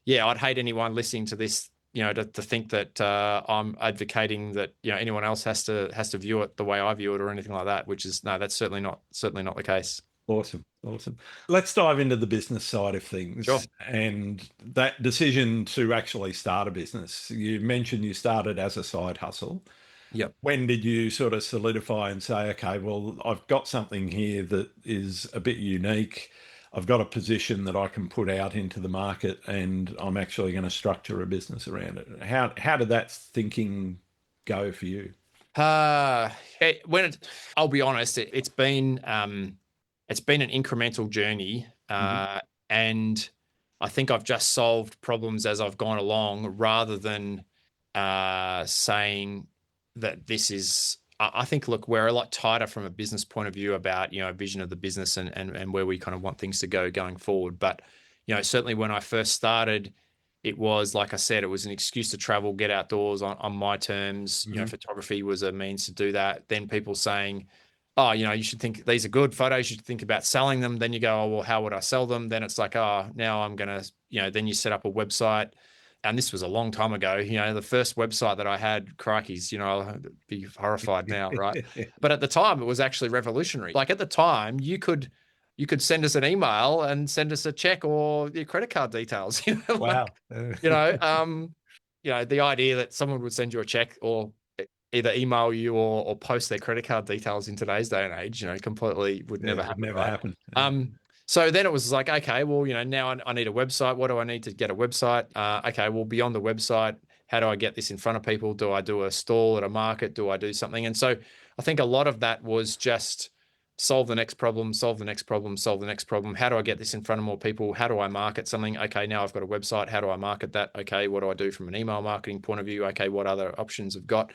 yeah, I'd hate anyone listening to this, to think that I'm advocating that anyone else has to view it the way I view it or anything like that. Which is that's certainly not the case. Awesome. Let's dive into the business side of things. Sure. And that decision to actually start a business. You mentioned you started as a side hustle. Yep. When did you sort of solidify and say, okay, well, I've got something here that is a bit unique. I've got a position that I can put out into the market, and I'm actually going to structure a business around it. How did that thinking go for you? I'll be honest, it's been an incremental journey, and I think I've just solved problems as I've gone along, rather than saying that this is. I think, look, we're a lot tighter from a business point of view about vision of the business and where we kind of want things to go going forward. But certainly when I first started, it was, like I said, it was an excuse to travel, get outdoors on my terms. Photography was a means to do that. Then people saying, oh, you should think these are good photos, you should think about selling them. Then you go, oh, well, how would I sell them? Then it's like, oh, now I'm going to, then you set up a website. And this was a long time ago. The first website that I had, crikeys, I'd be horrified now, right? But at the time, it was actually revolutionary. Like at the time, you could send us an email and send us a check or your credit card details. Wow. The idea that someone would send you a check or either email you or post their credit card details in today's day and age, completely would never happen. Never happen. So then it was like, okay, well, now I need a website. What do I need to get a website? Okay, well, beyond the website, how do I get this in front of people? Do I do a stall at a market? Do I do something? And so I think a lot of that was just solve the next problem, solve the next problem, solve the next problem. How do I get this in front of more people? How do I market something? Okay, now I've got a website. How do I market that? Okay, what do I do from an email marketing point of view? Okay, what other options I've got?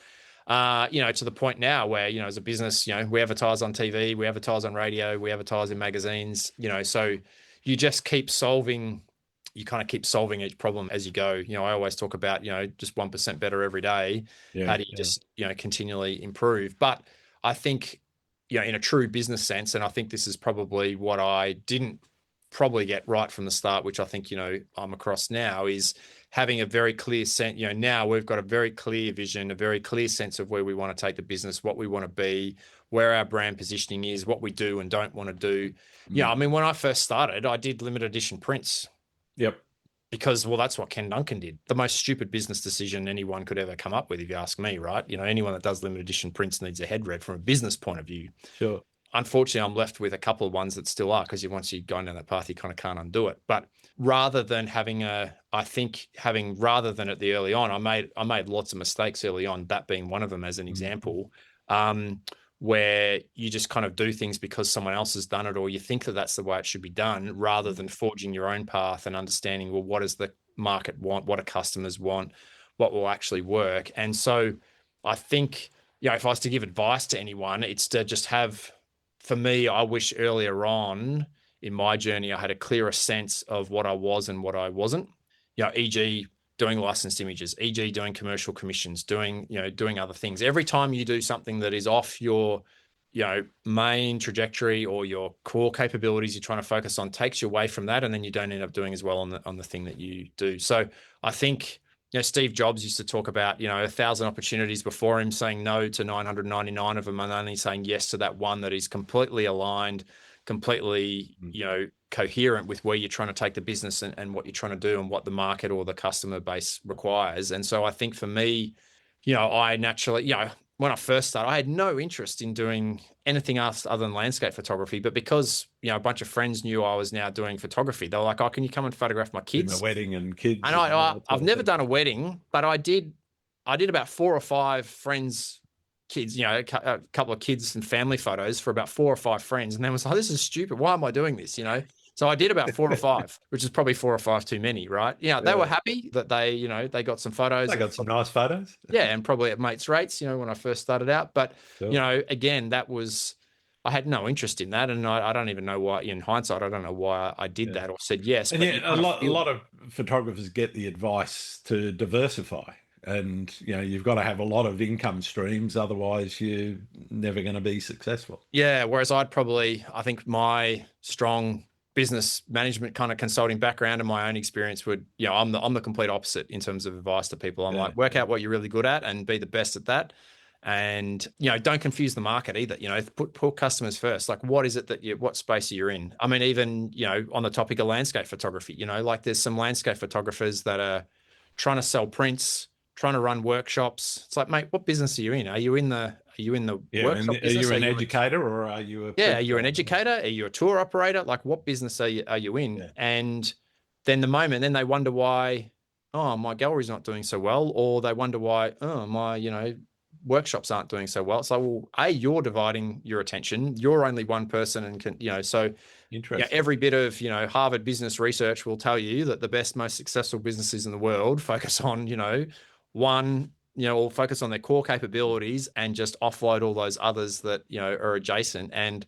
To the point now where, as a business, we advertise on TV, we advertise on radio, we advertise in magazines, so you just keep solving, kind of keep solving each problem as you go. I always talk about, just 1% better every day. How do you just, continually improve? But I think, in a true business sense, and I think this is probably what I didn't probably get right from the start, which I think, I'm across now, is having a very clear sense. Now we've got a very clear vision, a very clear sense of where we want to take the business, what we want to be, where our brand positioning is, what we do and don't want to do. I mean, when I first started, I did limited edition prints. Yep. Because, well, that's what Ken Duncan did. The most stupid business decision anyone could ever come up with, if you ask me, right? Anyone that does limited edition prints needs a head read from a business point of view. Sure. Unfortunately, I'm left with a couple of ones that still are, because once you've gone down that path, you kind of can't undo it. But rather than at the early on, I made lots of mistakes early on, that being one of them as an example, where you just kind of do things because someone else has done it, or you think that that's the way it should be done, rather than forging your own path and understanding, well, what does the market want? What do customers want? What will actually work? And so I think, if I was to give advice to anyone, it's to just have, for me, I wish earlier on in my journey, I had a clearer sense of what I was and what I wasn't. E.g., doing licensed images, e.g., doing commercial commissions, doing other things. Every time you do something that is off your main trajectory or your core capabilities you're trying to focus on takes you away from that, and then you don't end up doing as well on the thing that you do. So I think, Steve Jobs used to talk about, 1,000 opportunities before him, saying no to 999 of them and only saying yes to that one that is completely aligned, completely, coherent with where you're trying to take the business and what you're trying to do and what the market or the customer base requires. And so I think for me, I naturally, when I first started, I had no interest in doing anything else other than landscape photography. But because, a bunch of friends knew I was now doing photography, they were like, "Oh, can you come and photograph my kids?" In a wedding and kids. And I've never done a wedding, but I did about 4 or 5 friends' kids, a couple of kids and family photos for about 4 or 5 friends. And then was like, "This is stupid. Why am I doing this?" So I did about 4 or 5, which is probably 4 or 5 too many, right? They were happy that they got some photos. They got some nice photos. Yeah, and probably at mates' rates, when I first started out. But, Sure. Again, I had no interest in that. And I don't even know why, in hindsight, I don't know why I did that or said yes. And but a lot of photographers get the advice to diversify. And, you've got to have a lot of income streams, otherwise you're never going to be successful. Yeah, whereas I think my strong business management kind of consulting background and my own experience would, I'm the complete opposite in terms of advice to people. I'm like, work out what you're really good at and be the best at that. And, don't confuse the market either. Put customers first. Like, what is it what space are you in? I mean, even, on the topic of landscape photography, like there's some landscape photographers that are trying to sell prints, trying to run workshops. It's like, mate, what business are you in? Are you in the workshop business? Are you an educator or are you are you an educator? Are you a tour operator? Like, what business are you in? Yeah. And then then they wonder why, oh, my gallery's not doing so well, or they wonder why, oh, my, workshops aren't doing so well. So, well, you're dividing your attention. You're only one person and can, so every bit of, Harvard business research will tell you that the best, most successful businesses in the world focus on, one, or focus on their core capabilities and just offload all those others that, are adjacent. And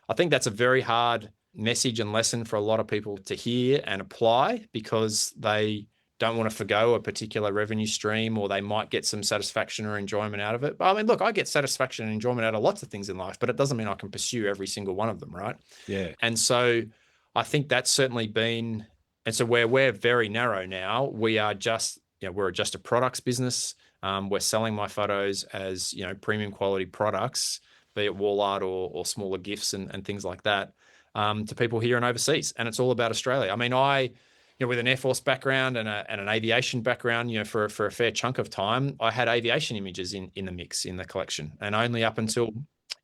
I think that's a very hard message and lesson for a lot of people to hear and apply, because they don't want to forgo a particular revenue stream, or they might get some satisfaction or enjoyment out of it. But I mean, look, I get satisfaction and enjoyment out of lots of things in life, but it doesn't mean I can pursue every single one of them, right? Yeah. And so I think that's certainly been, and so we're very narrow now. We are just, we're just a products business. We're selling my photos as, premium quality products, be it wall art or smaller gifts and things like that, to people here and overseas. And it's all about Australia. I mean, with an Air Force background and an aviation background, for a fair chunk of time, I had aviation images in the mix in the collection. And only up until,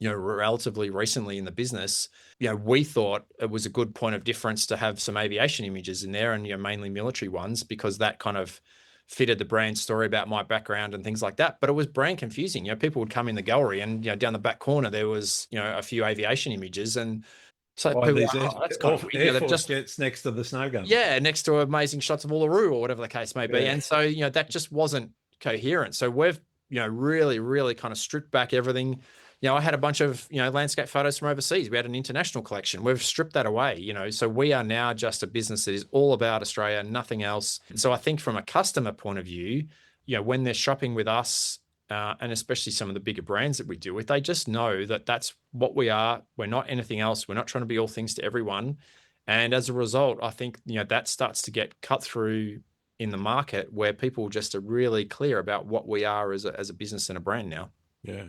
relatively recently in the business, we thought it was a good point of difference to have some aviation images in there, and, mainly military ones, because that kind of fitted the brand story about my background and things like that. But it was brand confusing. People would come in the gallery and, down the back corner, there was, a few aviation images. And so people were, that's kind of weird. Air Force jets next to the snow gun. Yeah, next to amazing shots of Uluru or whatever the case may be. Yeah. And so, that just wasn't coherent. So we've, really, really kind of stripped back everything. I had a bunch of, landscape photos from overseas. We had an international collection. We've stripped that away, so we are now just a business that is all about Australia, nothing else. And so I think from a customer point of view, when they're shopping with us, and especially some of the bigger brands that we deal with, they just know that that's what we are. We're not anything else. We're not trying to be all things to everyone. And as a result, I think, that starts to get cut through in the market, where people just are really clear about what we are as a business and a brand now. Yeah.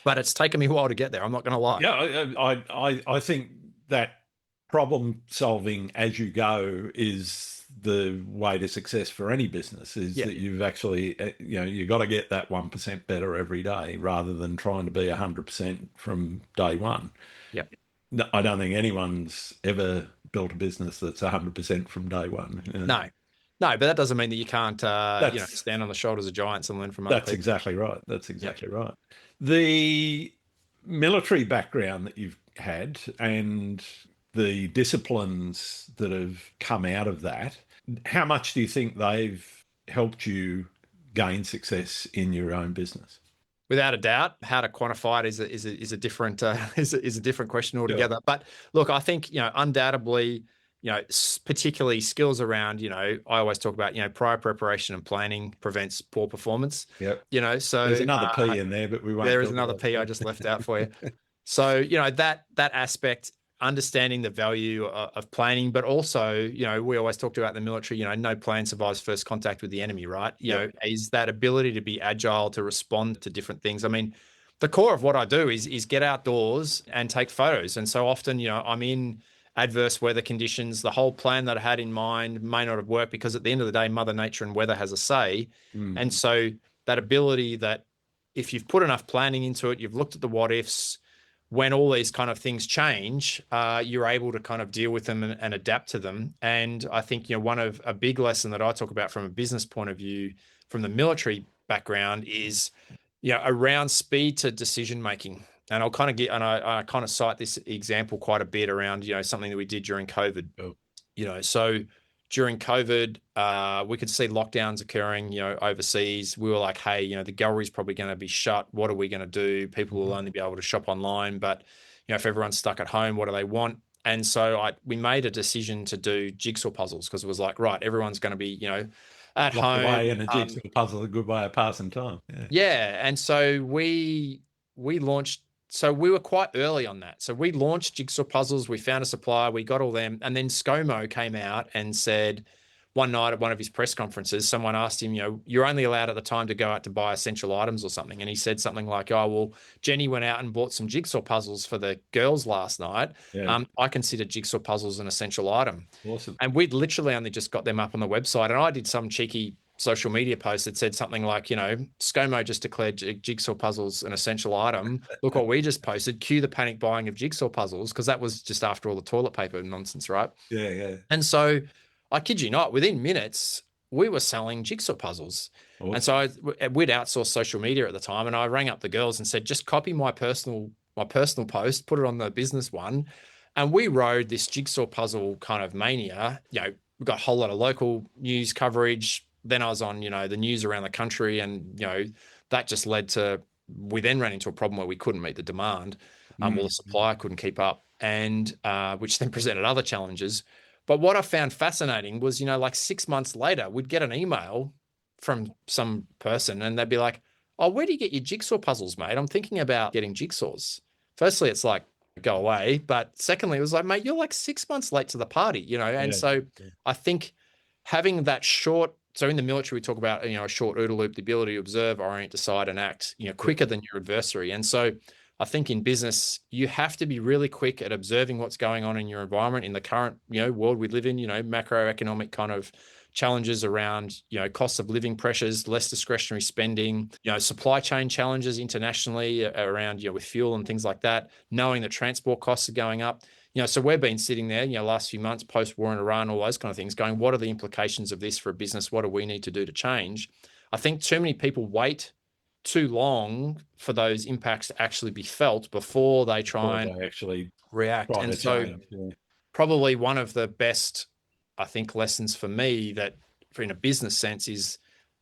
But it's taken me a while to get there. I'm not going to lie. Yeah, I think that problem solving as you go is the way to success for any business, is that you've actually, you've got to get that 1% better every day, rather than trying to be 100% from day one. Yeah. I don't think anyone's ever built a business that's 100% from day one. No, but that doesn't mean that you can't, stand on the shoulders of giants and learn from other people. That's exactly right. That's exactly right. The military background that you've had and the disciplines that have come out of that, how much do you think they've helped you gain success in your own business? Without a doubt. How to quantify it is a different is a different question altogether. Yeah. But look, I think undoubtedly, particularly skills around, I always talk about, prior preparation and planning prevents poor performance. Yep. So there's another P in there, but we won't. There is another P I just left out for you. So, that aspect, understanding the value of planning, but also, we always talked about in the military, no plan survives first contact with the enemy, right? Is that ability to be agile, to respond to different things. I mean, the core of what I do is get outdoors and take photos. And so often, I'm in adverse weather conditions. The whole plan that I had in mind may not have worked because at the end of the day, Mother Nature and weather has a say. And so that ability that if you've put enough planning into it, you've looked at the what ifs, when all these kind of things change, you're able to kind of deal with them and adapt to them. And I think, one of a big lesson that I talk about from a business point of view, from the military background is, around speed to decision making. And I'll kind of I kind of cite this example quite a bit around, something that we did during COVID. So during COVID, we could see lockdowns occurring, overseas. We were like, hey, the gallery's probably going to be shut. What are we going to do? People will only be able to shop online. But, if everyone's stuck at home, what do they want? And so we made a decision to do jigsaw puzzles because it was like, right, everyone's going to be, at home. Away in a jigsaw puzzle, a good way of passing time. Yeah. And so we launched. So we were quite early on that. So we launched jigsaw puzzles. We found a supplier. We got all them. And then ScoMo came out and said one night at one of his press conferences, someone asked him, you're only allowed at the time to go out to buy essential items or something. And he said something like, oh, well, Jenny went out and bought some jigsaw puzzles for the girls last night. I consider jigsaw puzzles an essential item. Awesome. And we'd literally only just got them up on the website. And I did some cheeky social media post that said something like, ScoMo just declared jigsaw puzzles an essential item. Look what we just posted. Cue the panic buying of jigsaw puzzles, because that was just after all the toilet paper nonsense, right? Yeah. And so I kid you not, within minutes, we were selling jigsaw puzzles. Awesome. And so we'd outsourced social media at the time, and I rang up the girls and said, just copy my personal post, put it on the business one. And we rode this jigsaw puzzle kind of mania. We got a whole lot of local news coverage. Then I was on, the news around the country, and, that just led to, we then ran into a problem where we couldn't meet the demand. Well, the supplier couldn't keep up, and which then presented other challenges. But what I found fascinating was, like 6 months later, we'd get an email from some person and they'd be like, oh, where do you get your jigsaw puzzles, mate? I'm thinking about getting jigsaws. Firstly, it's like, go away. But secondly, it was like, mate, you're like 6 months late to the party, And so I think having that short, so in the military, we talk about, a short OODA loop, the ability to observe, orient, decide, and act, quicker than your adversary. And so I think in business, you have to be really quick at observing what's going on in your environment in the current, world we live in, macroeconomic kind of challenges around, cost of living pressures, less discretionary spending, supply chain challenges internationally around, with fuel and things like that, knowing that transport costs are going up. So we've been sitting there, last few months, post-war in Iran, all those kind of things, going, what are the implications of this for a business? What do we need to do to change? I think too many people wait too long for those impacts to actually be felt before they try and actually react. And so probably one of the best, I think, lessons for me that in a business sense is,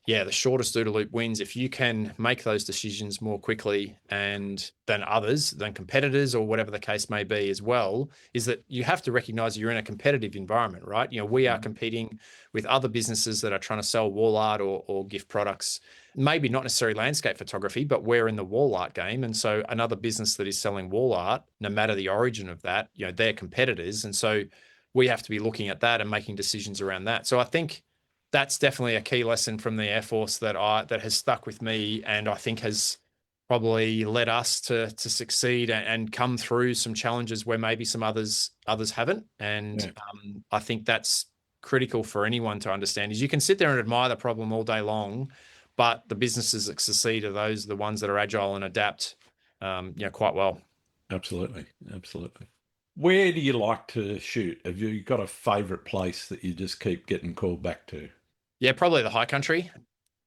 the shortest OODA loop wins. If you can make those decisions more quickly and than others, than competitors or whatever the case may be as well, is that you have to recognize you're in a competitive environment, right? We are competing with other businesses that are trying to sell wall art or gift products, maybe not necessarily landscape photography, but we're in the wall art game. And so another business that is selling wall art, no matter the origin of that, they're competitors. And so we have to be looking at that and making decisions around that. So I think that's definitely a key lesson from the Air Force that has stuck with me, and I think has probably led us to succeed and come through some challenges where maybe some others haven't. And I think that's critical for anyone to understand. Is you can sit there and admire the problem all day long, but the businesses that succeed are the ones that are agile and adapt, quite well. Absolutely. Where do you like to shoot? Have you got a favorite place that you just keep getting called back to? Yeah, probably the high country.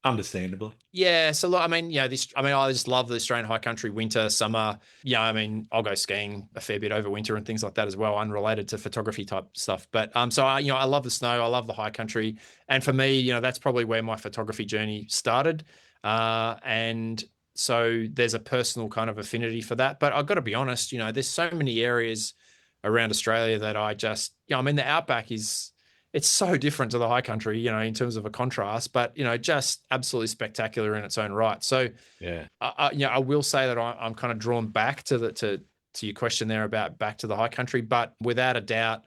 Understandably. Yeah. So, I just love the Australian high country, winter, summer. I'll go skiing a fair bit over winter and things like that as well, unrelated to photography type stuff. But, I love the snow. I love the high country. And for me, that's probably where my photography journey started. And so there's a personal kind of affinity for that. But I've got to be honest, there's so many areas around Australia that I just, the outback it's so different to the high country, in terms of a contrast, but, just absolutely spectacular in its own right. So, I will say that I'm kind of drawn back to your question there about back to the high country, but without a doubt,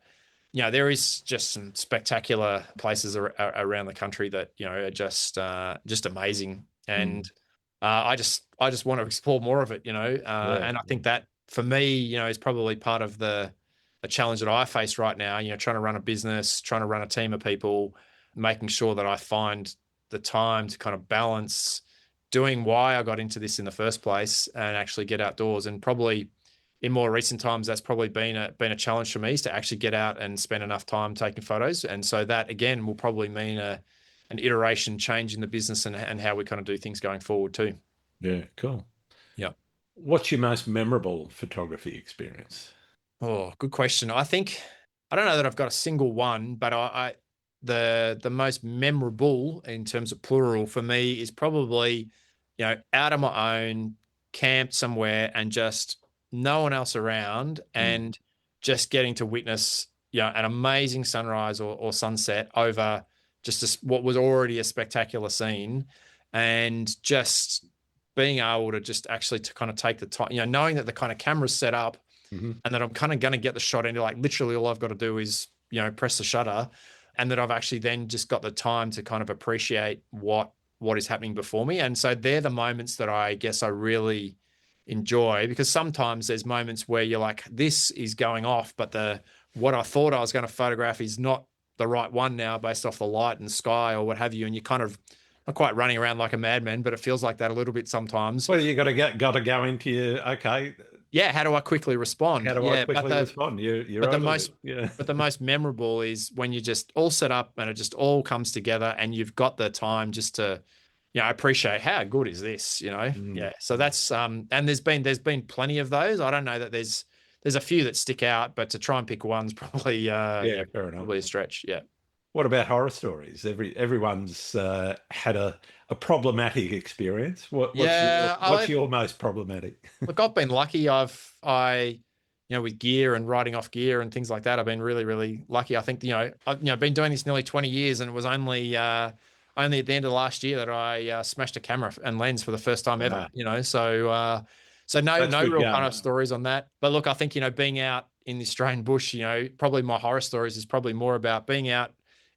there is just some spectacular places around the country that, are just amazing. And I just want to explore more of it, and I think that for me, is probably part of the challenge that I face right now, trying to run a business, trying to run a team of people, making sure that I find the time to kind of balance doing why I got into this in the first place and actually get outdoors. And probably in more recent times, that's probably been a challenge for me, is to actually get out and spend enough time taking photos. And so that, again, will probably mean an iteration change in the business and how we kind of do things going forward too. Yeah, cool. Yeah. What's your most memorable photography experience? Oh, good question. I think, I don't know that I've got a single one, but the most memorable in terms of plural for me is probably, out on my own, camped somewhere and just no one else around, and just getting to witness, an amazing sunrise or sunset over just what was already a spectacular scene, and just being able to just actually to kind of take the time, knowing that the kind of camera's set up, and that I'm kind of going to get the shot into, like, literally all I've got to do is, press the shutter, and that I've actually then just got the time to kind of appreciate what is happening before me. And so they're the moments that I guess I really enjoy, because sometimes there's moments where you're like, this is going off, but what I thought I was going to photograph is not the right one now based off the light and sky or what have you. And you kind of not quite running around like a madman, but it feels like that a little bit sometimes. Well, you got to go into your, okay. Yeah, how do I quickly respond? How do I quickly respond? You're but the most memorable is when you just all set up and it just all comes together, and you've got the time just to, appreciate how good is this, Yeah. So that's and there's been plenty of those. I don't know that there's a few that stick out, but to try and pick one's probably fair enough. Probably a stretch. Yeah. What about horror stories? Everyone's had a problematic experience. What's your most problematic? Look, I've been lucky. With gear and riding off gear and things like that, I've been really, really lucky. I think, I've been doing this nearly 20 years, and it was only at the end of last year that I smashed a camera and lens for the first time ever. So no real kind of stories on that. But look, I think, being out in the Australian bush, probably my horror stories is probably more about being out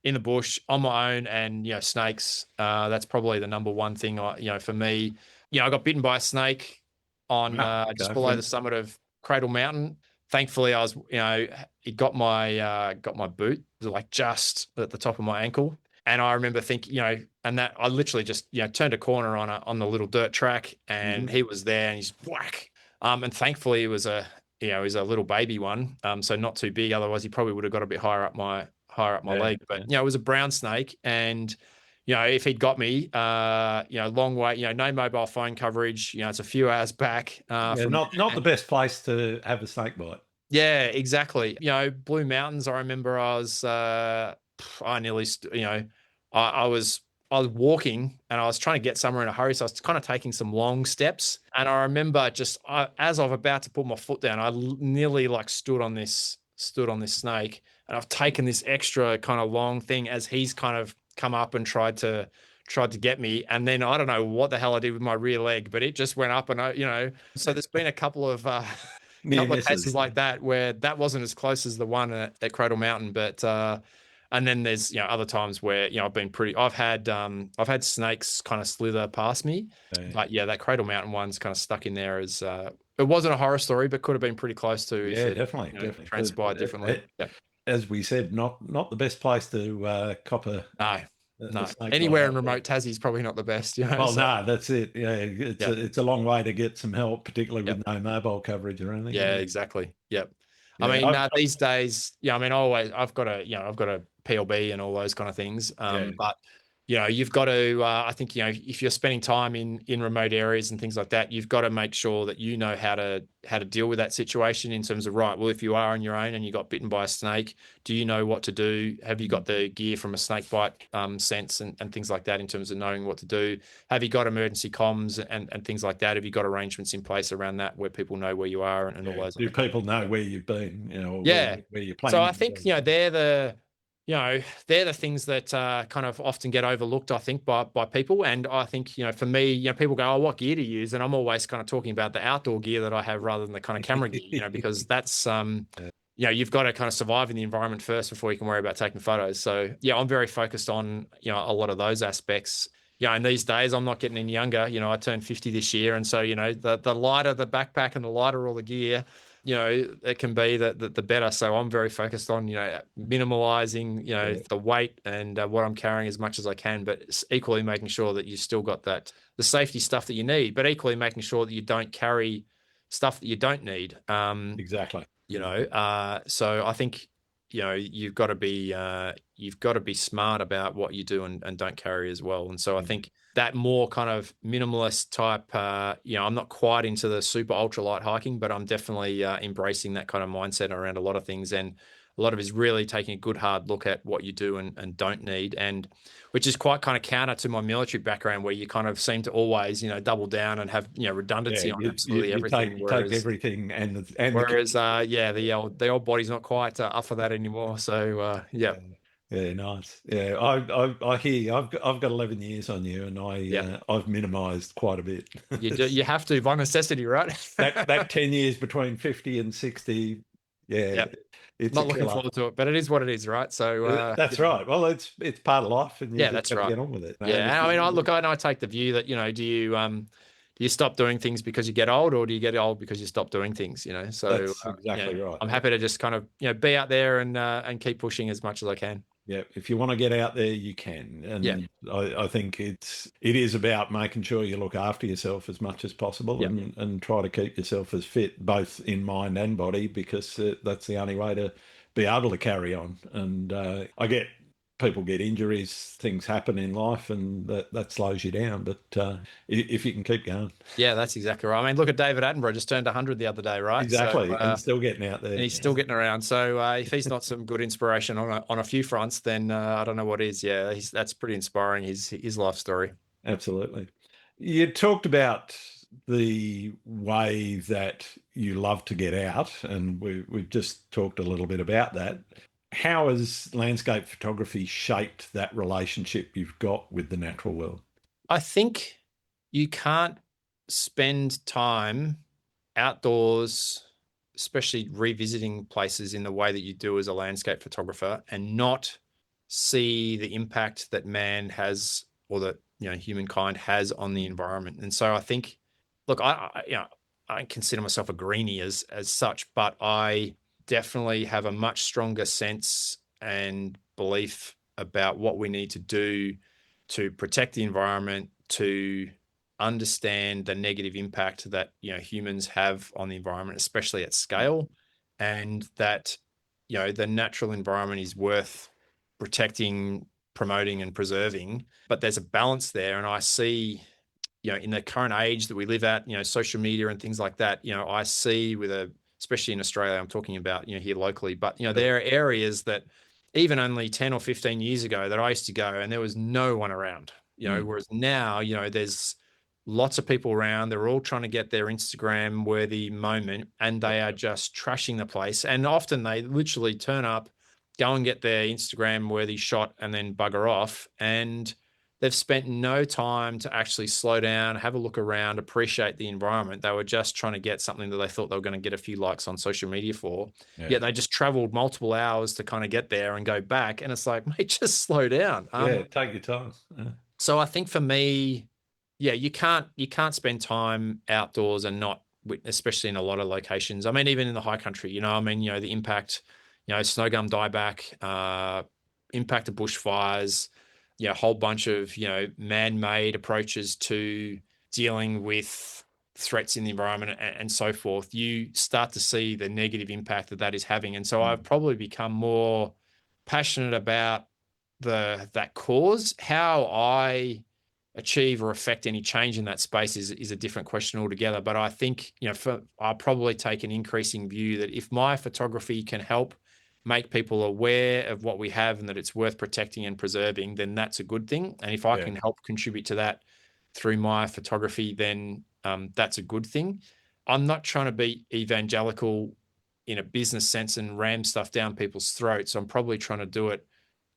in the bush on my own and, snakes. That's probably the number one thing, for me. I got bitten by a snake on just below the summit of Cradle Mountain. Thankfully, I was, it got my boot, it was like just at the top of my ankle. And I remember thinking, and that I literally just, turned a corner on the little dirt track, and he was there, and he's whack. And thankfully it was a little baby one. So not too big. Otherwise he probably would have got a bit higher up my leg. But, it was a brown snake, and, if he'd got me, long way, no mobile phone coverage, it's a few hours back. Not the best place to have a snake bite. Yeah, exactly. Blue Mountains, I remember I was, I nearly, I was walking, and I was trying to get somewhere in a hurry. So I was kind of taking some long steps. And I remember just as I'm about to put my foot down, I nearly like stood on this snake, and I've taken this extra kind of long thing as he's kind of come up and tried to get me. And then I don't know what the hell I did with my rear leg, but it just went up, and so there's been a couple of cases like that where that wasn't as close as the one at Cradle Mountain, but and then there's other times where I've had snakes kind of slither past me, but that Cradle Mountain one's kind of stuck in there as it wasn't a horror story, but could have been pretty close to. Definitely transpired differently. As we said, not the best place to cop a. No, anywhere in remote Tassie is probably not the best. Well, no, that's it. Yeah, it's a long way to get some help, particularly with no mobile coverage or anything. Yeah, exactly. Yep. I mean, these days, I've got a PLB and all those kind of things. But you've got to, I think, if you're spending time in remote areas and things like that, you've got to make sure that you know how to deal with that situation in terms of, right, well, if you are on your own and you got bitten by a snake, do you know what to do? Have you got the gear from a snake bite sense and things like that in terms of knowing what to do? Have you got emergency comms and things like that? Have you got arrangements in place around that where people know where you are and all those? Do people know where you've been? Where you're playing? So I think, they're they're the things that kind of often get overlooked, I think, by people. And I think, for me, people go, oh, what gear to use? And I'm always kind of talking about the outdoor gear that I have rather than the kind of camera gear, because that's, you've got to kind of survive in the environment first before you can worry about taking photos. So, yeah, I'm very focused on, a lot of those aspects. And these days I'm not getting any younger. I turned 50 this year. And so, the lighter the backpack and the lighter all the gear, it can be the better. So I'm very focused on, minimalizing, the weight and what I'm carrying as much as I can, but equally making sure that you still got the safety stuff that you need, but equally making sure that you don't carry stuff that you don't need. Exactly. So I think, you've got to be smart about what you do and don't carry as well. And so I think that more kind of minimalist type, I'm not quite into the super ultralight hiking, but I'm definitely embracing that kind of mindset around a lot of things. And a lot of it is really taking a good hard look at what you do and don't need, and which is quite kind of counter to my military background, where you kind of seem to always, double down and have, redundancy on absolutely everything. You take everything and the old body's not quite up for that anymore. So yeah. Yeah, nice. Yeah, I hear you. I've got 11 years on you, and I've minimised quite a bit. You have to by necessity, right? that 10 years between 50 and 60. Yeah. Yep. It's not looking forward to it, but it is what it is, right? So that's right. Well, it's part of life, and you that's right. Get on with it. Yeah, I mean, I take the view that do you stop doing things because you get old, or do you get old because you stop doing things? So that's exactly right. I'm happy to just kind of be out there and keep pushing as much as I can. Yeah, if you want to get out there, you can. And I think it is about making sure you look after yourself as much as possible, and try to keep yourself as fit, both in mind and body, because that's the only way to be able to carry on. And I get people get injuries, things happen in life, and that slows you down. But if you can keep going. Yeah, that's exactly right. I mean, look at David Attenborough, just turned 100 the other day, right? Exactly, so, and still getting out there. And he's still getting around. So if he's not some good inspiration on a few fronts, then I don't know what is. Yeah, that's pretty inspiring, his life story. Absolutely. You talked about the way that you love to get out, and we've just talked a little bit about that. How has landscape photography shaped that relationship you've got with the natural world? I think you can't spend time outdoors, especially revisiting places in the way that you do as a landscape photographer, and not see the impact that man has, or that humankind has on the environment. And so I think, look, I don't consider myself a greenie as such, but I definitely have a much stronger sense and belief about what we need to do to protect the environment, to understand the negative impact that humans have on the environment, especially at scale, and that the natural environment is worth protecting, promoting, and preserving. But there's a balance there, and I see in the current age that we live at, social media and things like that, I see especially in Australia, I'm talking about, here locally, but, there are areas that even only 10 or 15 years ago that I used to go and there was no one around, whereas now, there's lots of people around. They're all trying to get their Instagram worthy moment, and they are just trashing the place. And often they literally turn up, go and get their Instagram worthy shot, and then bugger off. And they've spent no time to actually slow down, have a look around, appreciate the environment. They were just trying to get something that they thought they were going to get a few likes on social media for. Yet they just traveled multiple hours to kind of get there and go back. And it's like, mate, just slow down. Take your time. So I think for me, you can't spend time outdoors and not, especially in a lot of locations. I mean, even in the high country, the impact, snow gum dieback, impact of bushfires, a whole bunch of, man-made approaches to dealing with threats in the environment and so forth. You start to see the negative impact that is having. And so I've probably become more passionate about that cause. How I achieve or affect any change in that space is a different question altogether. But I think, I'll probably take an increasing view that if my photography can help make people aware of what we have and that it's worth protecting and preserving, then that's a good thing. And if I can help contribute to that through my photography, then that's a good thing. I'm not trying to be evangelical in a business sense and ram stuff down people's throats. I'm probably trying to do it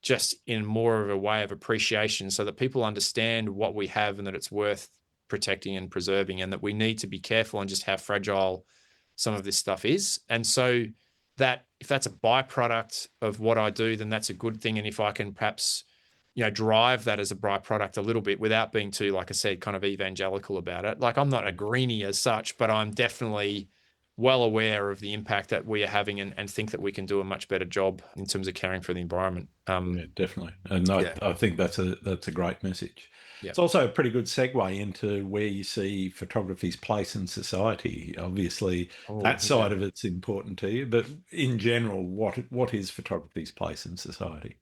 just in more of a way of appreciation so that people understand what we have and that it's worth protecting and preserving, and that we need to be careful on just how fragile some of this stuff is. And so that if that's a byproduct of what I do, then that's a good thing. And if I can perhaps, drive that as a byproduct a little bit without being too, like I said, kind of evangelical about it. Like, I'm not a greenie as such, but I'm definitely well aware of the impact that we are having, and think that we can do a much better job in terms of caring for the environment. Yeah, definitely. And I think that's a great message. Yeah. It's also a pretty good segue into where you see photography's place in society. Obviously, that side of it's important to you, but in general, what is photography's place in society?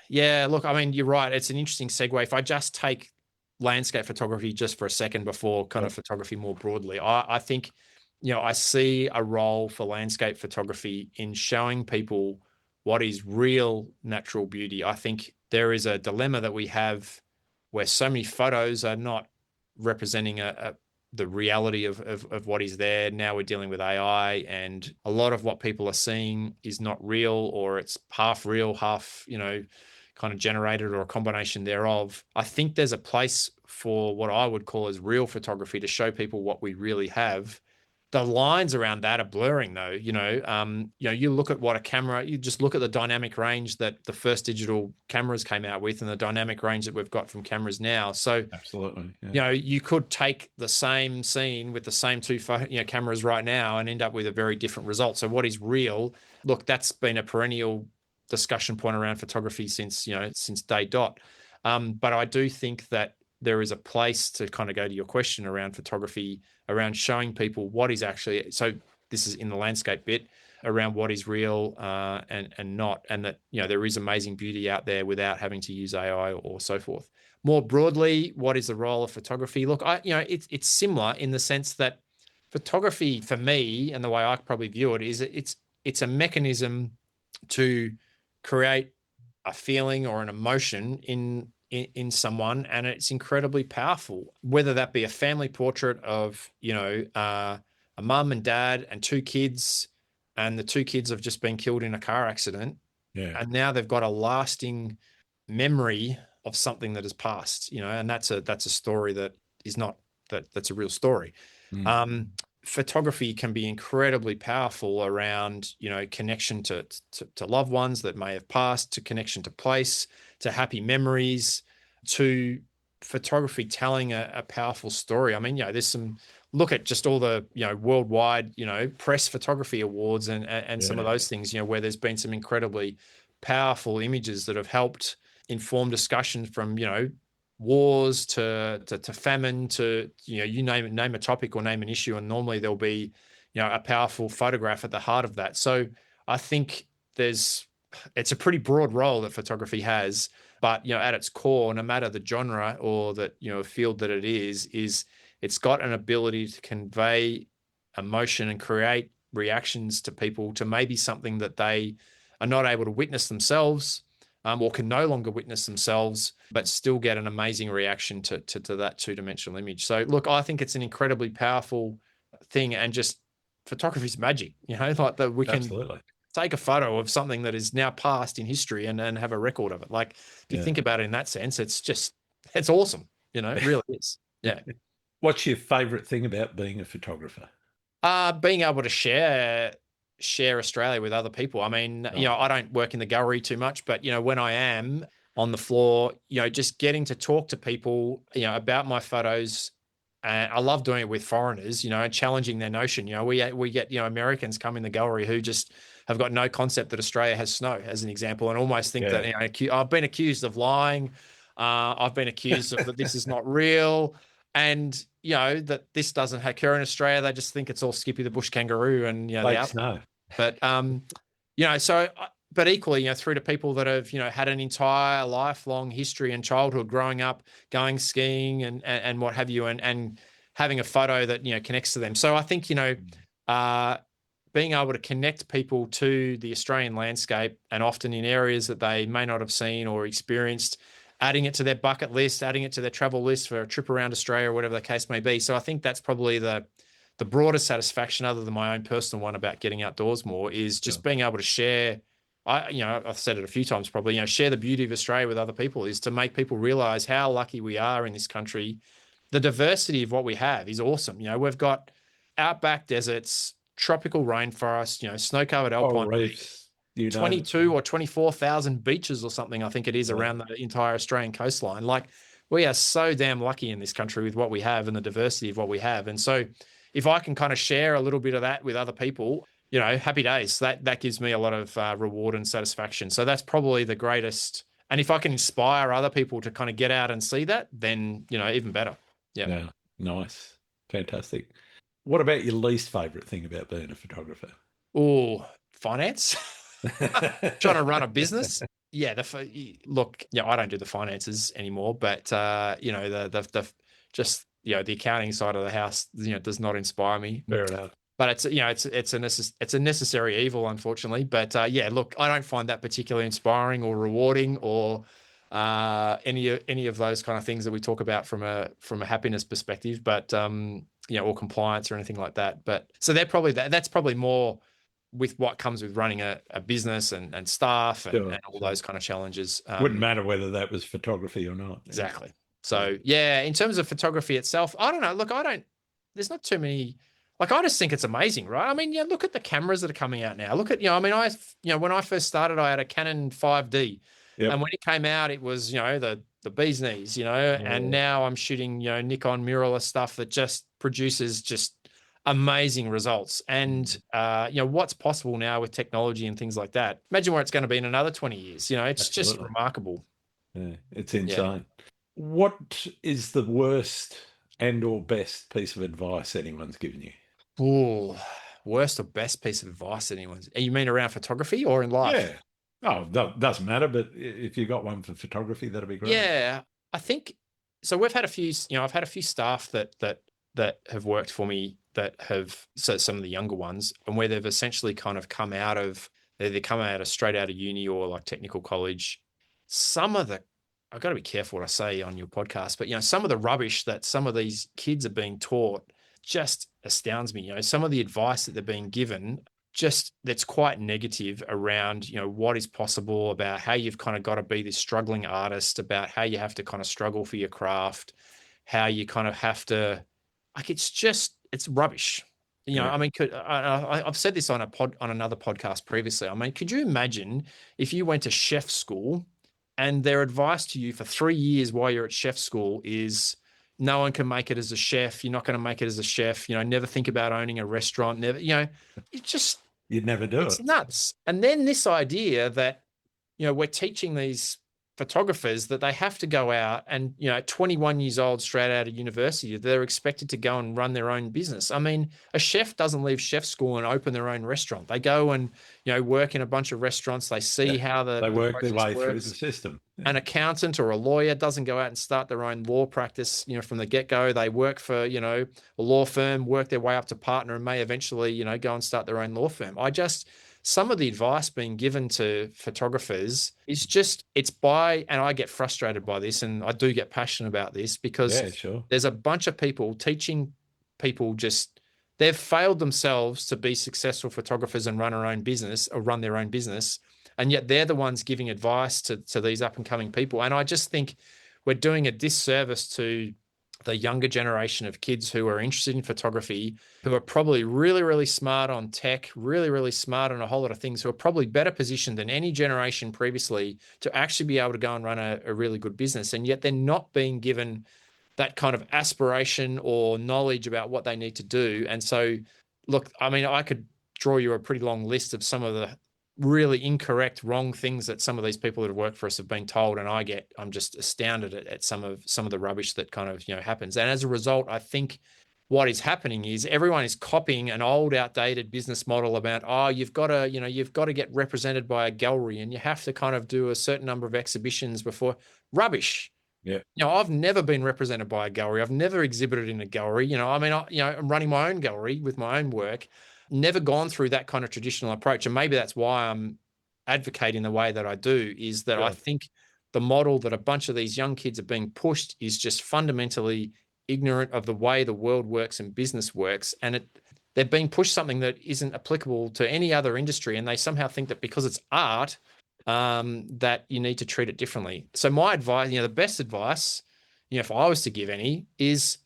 Yeah, look, I mean, you're right. It's an interesting segue. If I just take landscape photography just for a second before kind of photography more broadly, I think, I see a role for landscape photography in showing people what is real natural beauty. I think there is a dilemma that we have where so many photos are not representing the reality of what is there. Now we're dealing with AI, and a lot of what people are seeing is not real, or it's half real, half, kind of generated, or a combination thereof. I think there's a place for what I would call as real photography to show people what we really have. The lines around that are blurring though. You look at what a camera, you just look at the dynamic range that the first digital cameras came out with, and the dynamic range that we've got from cameras now. So absolutely, yeah. You could take the same scene with the same two cameras right now and end up with a very different result. So what is real? Look, that's been a perennial discussion point around photography since day dot. But I do think that there is a place to kind of go to your question around photography, around showing people what is actually, so this is in the landscape bit, around what is real and not, and that, there is amazing beauty out there without having to use AI or so forth. More broadly, what is the role of photography? Look, it's similar in the sense that photography for me, and the way I probably view it, is it's a mechanism to create a feeling or an emotion in someone, and it's incredibly powerful. Whether that be a family portrait of a mum and dad and two kids, and the two kids have just been killed in a car accident, and now they've got a lasting memory of something that has passed, and that's a story that is not that's a real story. Photography can be incredibly powerful around, connection to loved ones that may have passed, to connection to place, to happy memories, to photography telling a powerful story. I mean, there's some, look at just all the, worldwide, press photography awards and some of those things, where there's been some incredibly powerful images that have helped inform discussion from, wars to famine to, you name a topic or name an issue, and normally there'll be, a powerful photograph at the heart of that. So I think it's a pretty broad role that photography has, but, at its core, no matter the genre or that, field that it is it's got an ability to convey emotion and create reactions to people to maybe something that they are not able to witness themselves, or can no longer witness themselves, but still get an amazing reaction to that two-dimensional image. So look, I think it's an incredibly powerful thing, and just photography's magic, like that we can take a photo of something that is now past in history and have a record of it. Like, if you think about it in that sense, it's awesome. It really is. Yeah. What's your favorite thing about being a photographer? Being able to share Australia with other people. I mean, I don't work in the gallery too much, but, when I am on the floor, just getting to talk to people, about my photos. And I love doing it with foreigners, challenging their notion. We get, Americans come in the gallery who just have got no concept that Australia has snow, as an example, and almost think that, I've been accused of lying. I've been accused of that this is not real. And, that this doesn't occur in Australia. They just think it's all Skippy the bush kangaroo and, snow. But, but equally, through to people that have, had an entire lifelong history and childhood growing up, going skiing and what have you, and having a photo that, connects to them. So I think, being able to connect people to the Australian landscape, and often in areas that they may not have seen or experienced, adding it to their bucket list, adding it to their travel list for a trip around Australia or whatever the case may be. So I think that's probably the broader satisfaction, other than my own personal one about getting outdoors more, is just being able to share I've said it a few times probably, share the beauty of Australia with other people is to make people realize how lucky we are in this country. The diversity of what we have is awesome. We've got outback deserts, tropical rainforests, snow-covered alpine reefs, 22 or 24,000 beaches or something, I think it is, around the entire Australian coastline. Like, we are so damn lucky in this country with what we have and the diversity of what we have. And so if I can kind of share a little bit of that with other people, happy days. That gives me a lot of reward and satisfaction. So that's probably the greatest. And if I can inspire other people to kind of get out and see that, then, even better. Yeah. Nice. Fantastic. What about your least favorite thing about being a photographer? Oh, finance. Trying to run a business. Yeah. Look, I don't do the finances anymore, but the accounting side of the house, does not inspire me. Fair enough. But it's a necessary evil, unfortunately. But look, I don't find that particularly inspiring or rewarding or any of those kind of things that we talk about from a happiness perspective. But or compliance or anything like that. But so that's probably more with what comes with running a business and staff and all those kind of challenges. Wouldn't matter whether that was photography or not. Exactly. So in terms of photography itself, I don't know. Look, there's not too many. Like, I just think it's amazing, right? I mean, look at the cameras that are coming out now. Look at, when I first started, I had a Canon 5D. Yep. And when it came out, it was, the bee's knees, and now I'm shooting, Nikon mirrorless stuff that just produces just amazing results. And, what's possible now with technology and things like that. Imagine where it's going to be in another 20 years. It's just remarkable. Yeah, it's insane. Yeah. What is the worst and or best piece of advice anyone's given you? Oh, worst or best piece of advice anyone's. You mean around photography or in life? Yeah. Oh, doesn't matter. But if you got one for photography, that'd be great. Yeah, I think so. We've had a few. I've had a few staff that have worked for me so some of the younger ones, and where they've essentially kind of come out of straight out of uni or like technical college. I've got to be careful what I say on your podcast, but some of the rubbish that some of these kids are being taught just astounds me. Some of the advice that they're being given, just that's quite negative around, what is possible, about how you've kind of got to be this struggling artist, about how you have to kind of struggle for your craft, how you kind of have to, like, it's rubbish. I mean, I've said this on another podcast previously. I mean, could you imagine if you went to chef school and their advice to you for 3 years while you're at chef school is, no one can make it as a chef. You're not going to make it as a chef. Never think about owning a restaurant. Never, you'd never do it. It's nuts. And then this idea that, we're teaching these photographers that they have to go out and, 21 years old, straight out of university, they're expected to go and run their own business. I mean, a chef doesn't leave chef school and open their own restaurant. They go and, work in a bunch of restaurants. They see how they work their way through the system. Yeah. An accountant or a lawyer doesn't go out and start their own law practice, from the get-go. They work for, a law firm, work their way up to partner, and may eventually, go and start their own law firm. Some of the advice being given to photographers is and I get frustrated by this, and I do get passionate about this because there's a bunch of people teaching people they've failed themselves to be successful photographers and run their own business. And yet they're the ones giving advice to these up and coming people. And I just think we're doing a disservice to the younger generation of kids who are interested in photography, who are probably really, really smart on tech, really, really smart on a whole lot of things, who are probably better positioned than any generation previously to actually be able to go and run a really good business. And yet they're not being given that kind of aspiration or knowledge about what they need to do. And so, look, I mean, I could draw you a pretty long list of some of the really incorrect, wrong things that some of these people that have worked for us have been told, and I'm just astounded at some of the rubbish that kind of happens. And as a result, I think what is happening is everyone is copying an old, outdated business model about, you've got to get represented by a gallery, and you have to kind of do a certain number of exhibitions before. Rubbish. Yeah. I've never been represented by a gallery. I've never exhibited in a gallery. I'm running my own gallery with my own work. Never gone through that kind of traditional approach. And maybe that's why I'm advocating the way that I do, is that I think the model that a bunch of these young kids are being pushed is just fundamentally ignorant of the way the world works and business works. And they're being pushed something that isn't applicable to any other industry, and they somehow think that because it's art, that you need to treat it differently. So my advice, the best advice, if I was to give any, is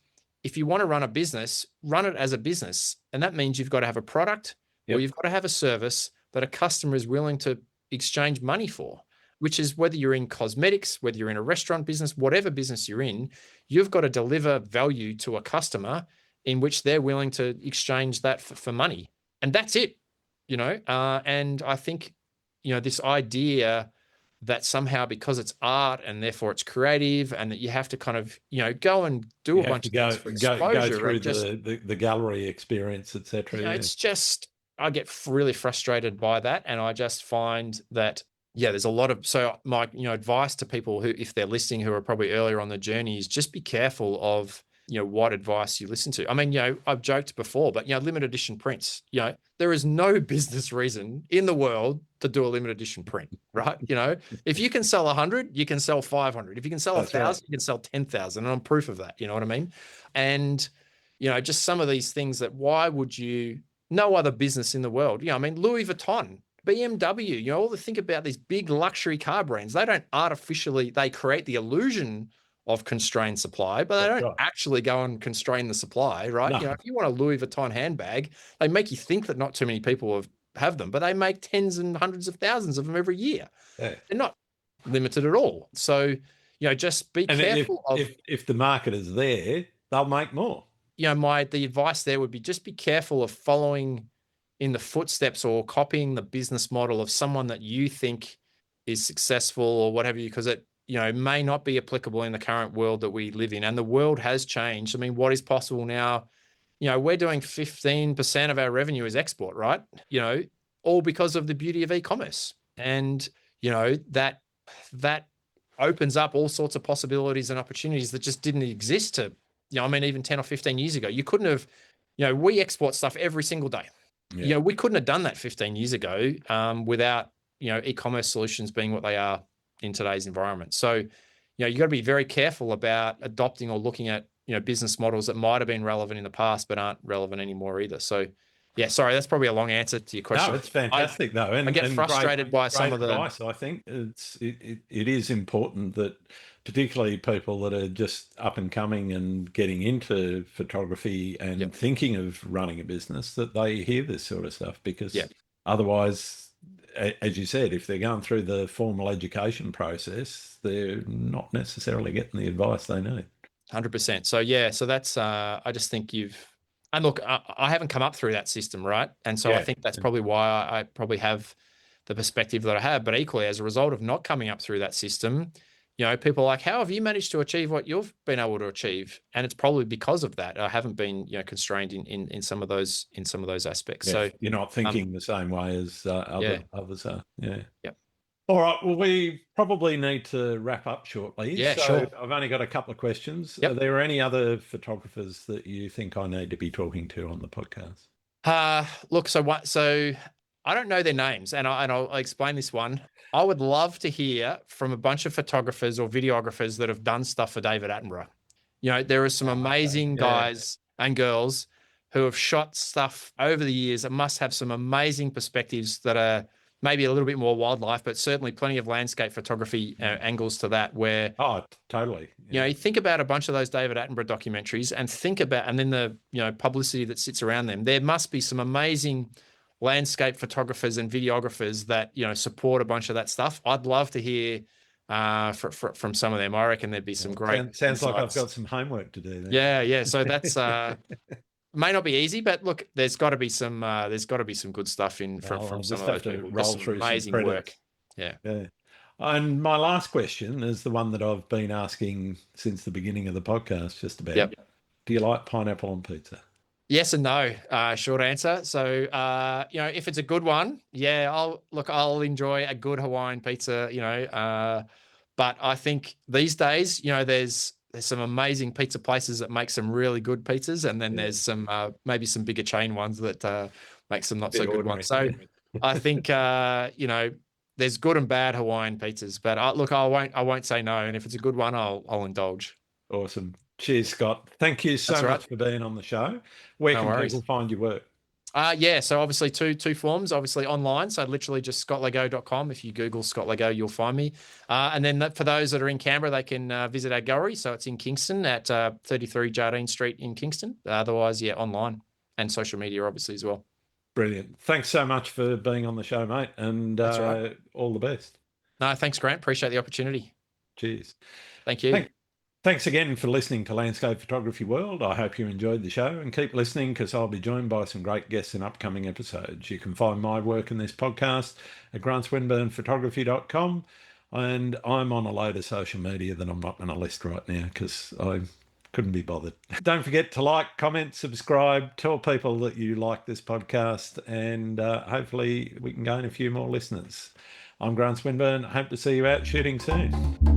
if you want to run a business, run it as a business. And that means you've got to have a product or you've got to have a service that a customer is willing to exchange money for, which is whether you're in cosmetics, whether you're in a restaurant business, whatever business you're in, you've got to deliver value to a customer in which they're willing to exchange that for money. And that's it, and I think, this idea that somehow because it's art and therefore it's creative and that you have to kind of, go and do a bunch of things for exposure. Go through the gallery experience, etc. It's just, I get really frustrated by that. And I just find that, there's a lot of, so my, advice to people who, if they're listening, who are probably earlier on the journey, is just be careful of, what advice you listen to. I mean, I've joked before, but, limited edition prints, there is no business reason in the world to do a limited edition print, right? If you can sell 100, you can sell 500. If you can sell 1,000, you can sell 10,000. And I'm proof of that. You know what I mean? And, just some of these things that why would you, no other business in the world, Louis Vuitton, BMW, all the think about these big luxury car brands, they don't artificially, they create the illusion of constrained supply, but they don't actually go and constrain the supply, right? No. If you want a Louis Vuitton handbag, they make you think that not too many people have them, but they make tens and hundreds of thousands of them every year. Yeah. They're not limited at all. So, just be careful. If the market is there, they'll make more. The advice there would be just be careful of following in the footsteps or copying the business model of someone that you think is successful or whatever, because it, may not be applicable in the current world that we live in. And the world has changed. I mean, what is possible now? We're doing 15% of our revenue is export, right? All because of the beauty of e-commerce. And, that opens up all sorts of possibilities and opportunities that just didn't exist even 10 or 15 years ago. You couldn't have, we export stuff every single day. Yeah. We couldn't have done that 15 years ago without, e-commerce solutions being what they are in today's environment. So, you got to be very careful about adopting or looking at, business models that might have been relevant in the past, but aren't relevant anymore either. So, sorry, that's probably a long answer to your question. No, it's fantastic though. And I get frustrated by some of the advice. I think it is important that particularly people that are just up and coming and getting into photography and thinking of running a business, that they hear this sort of stuff, because otherwise, as you said, if they're going through the formal education process, they're not necessarily getting the advice they need. 100%. So that's, I just think and look, I haven't come up through that system, right? And so I think that's probably why I probably have the perspective that I have. But equally, as a result of not coming up through that system, people are like, how have you managed to achieve what you've been able to achieve? And it's probably because of that. I haven't been, constrained in some of those aspects. Yeah, so you're not thinking the same way as others are. Yeah. Yep. All right. Well, we probably need to wrap up shortly. Yeah, so sure. I've only got a couple of questions. Yep. Are there any other photographers that you think I need to be talking to on the podcast? Look, so I don't know their names, and I'll explain this one. I would love to hear from a bunch of photographers or videographers that have done stuff for David Attenborough. There are some amazing guys and girls who have shot stuff over the years that must have some amazing perspectives that are maybe a little bit more wildlife, but certainly plenty of landscape photography angles to that, where totally. You think about a bunch of those David Attenborough documentaries and then the publicity that sits around them. There must be some amazing landscape photographers and videographers that support a bunch of that stuff. I'd love to hear from some of them. I reckon there'd be some great sounds insights. Like I've got some homework to do there. Yeah. So that's may not be easy, but look, there's got to be some good stuff from some of those people. Roll through amazing some work. Yeah. And my last question is the one that I've been asking since the beginning of the podcast, just about. Yep. Do you like pineapple on pizza? Yes and no, short answer. So, if it's a good one, I'll enjoy a good Hawaiian pizza, but I think these days, there's some amazing pizza places that make some really good pizzas. And then there's some, maybe some bigger chain ones that make some not so good ones. So I think, there's good and bad Hawaiian pizzas, but I won't say no. And if it's a good one, I'll indulge. Awesome. Cheers, Scott. Thank you so much for being on the show. Where can people find your work? Yeah, so obviously two forms, obviously online. So literally just scottleggo.com. If you Google Scott Leggo, you'll find me. And then for those that are in Canberra, they can visit our gallery. So it's in Kingston at 33 Jardine Street in Kingston. Otherwise, yeah, online and social media, obviously, as well. Brilliant. Thanks so much for being on the show, mate, and That's right. all the best. No, thanks, Grant. Appreciate the opportunity. Cheers. Thank you. Thanks again for listening to Landscape Photography World. I hope you enjoyed the show, and keep listening because I'll be joined by some great guests in upcoming episodes. You can find my work in this podcast at grantswinburnphotography.com, and I'm on a load of social media that I'm not going to list right now because I couldn't be bothered. Don't forget to like, comment, subscribe, tell people that you like this podcast, and hopefully we can gain a few more listeners. I'm Grant Swinburne. Hope to see you out shooting soon.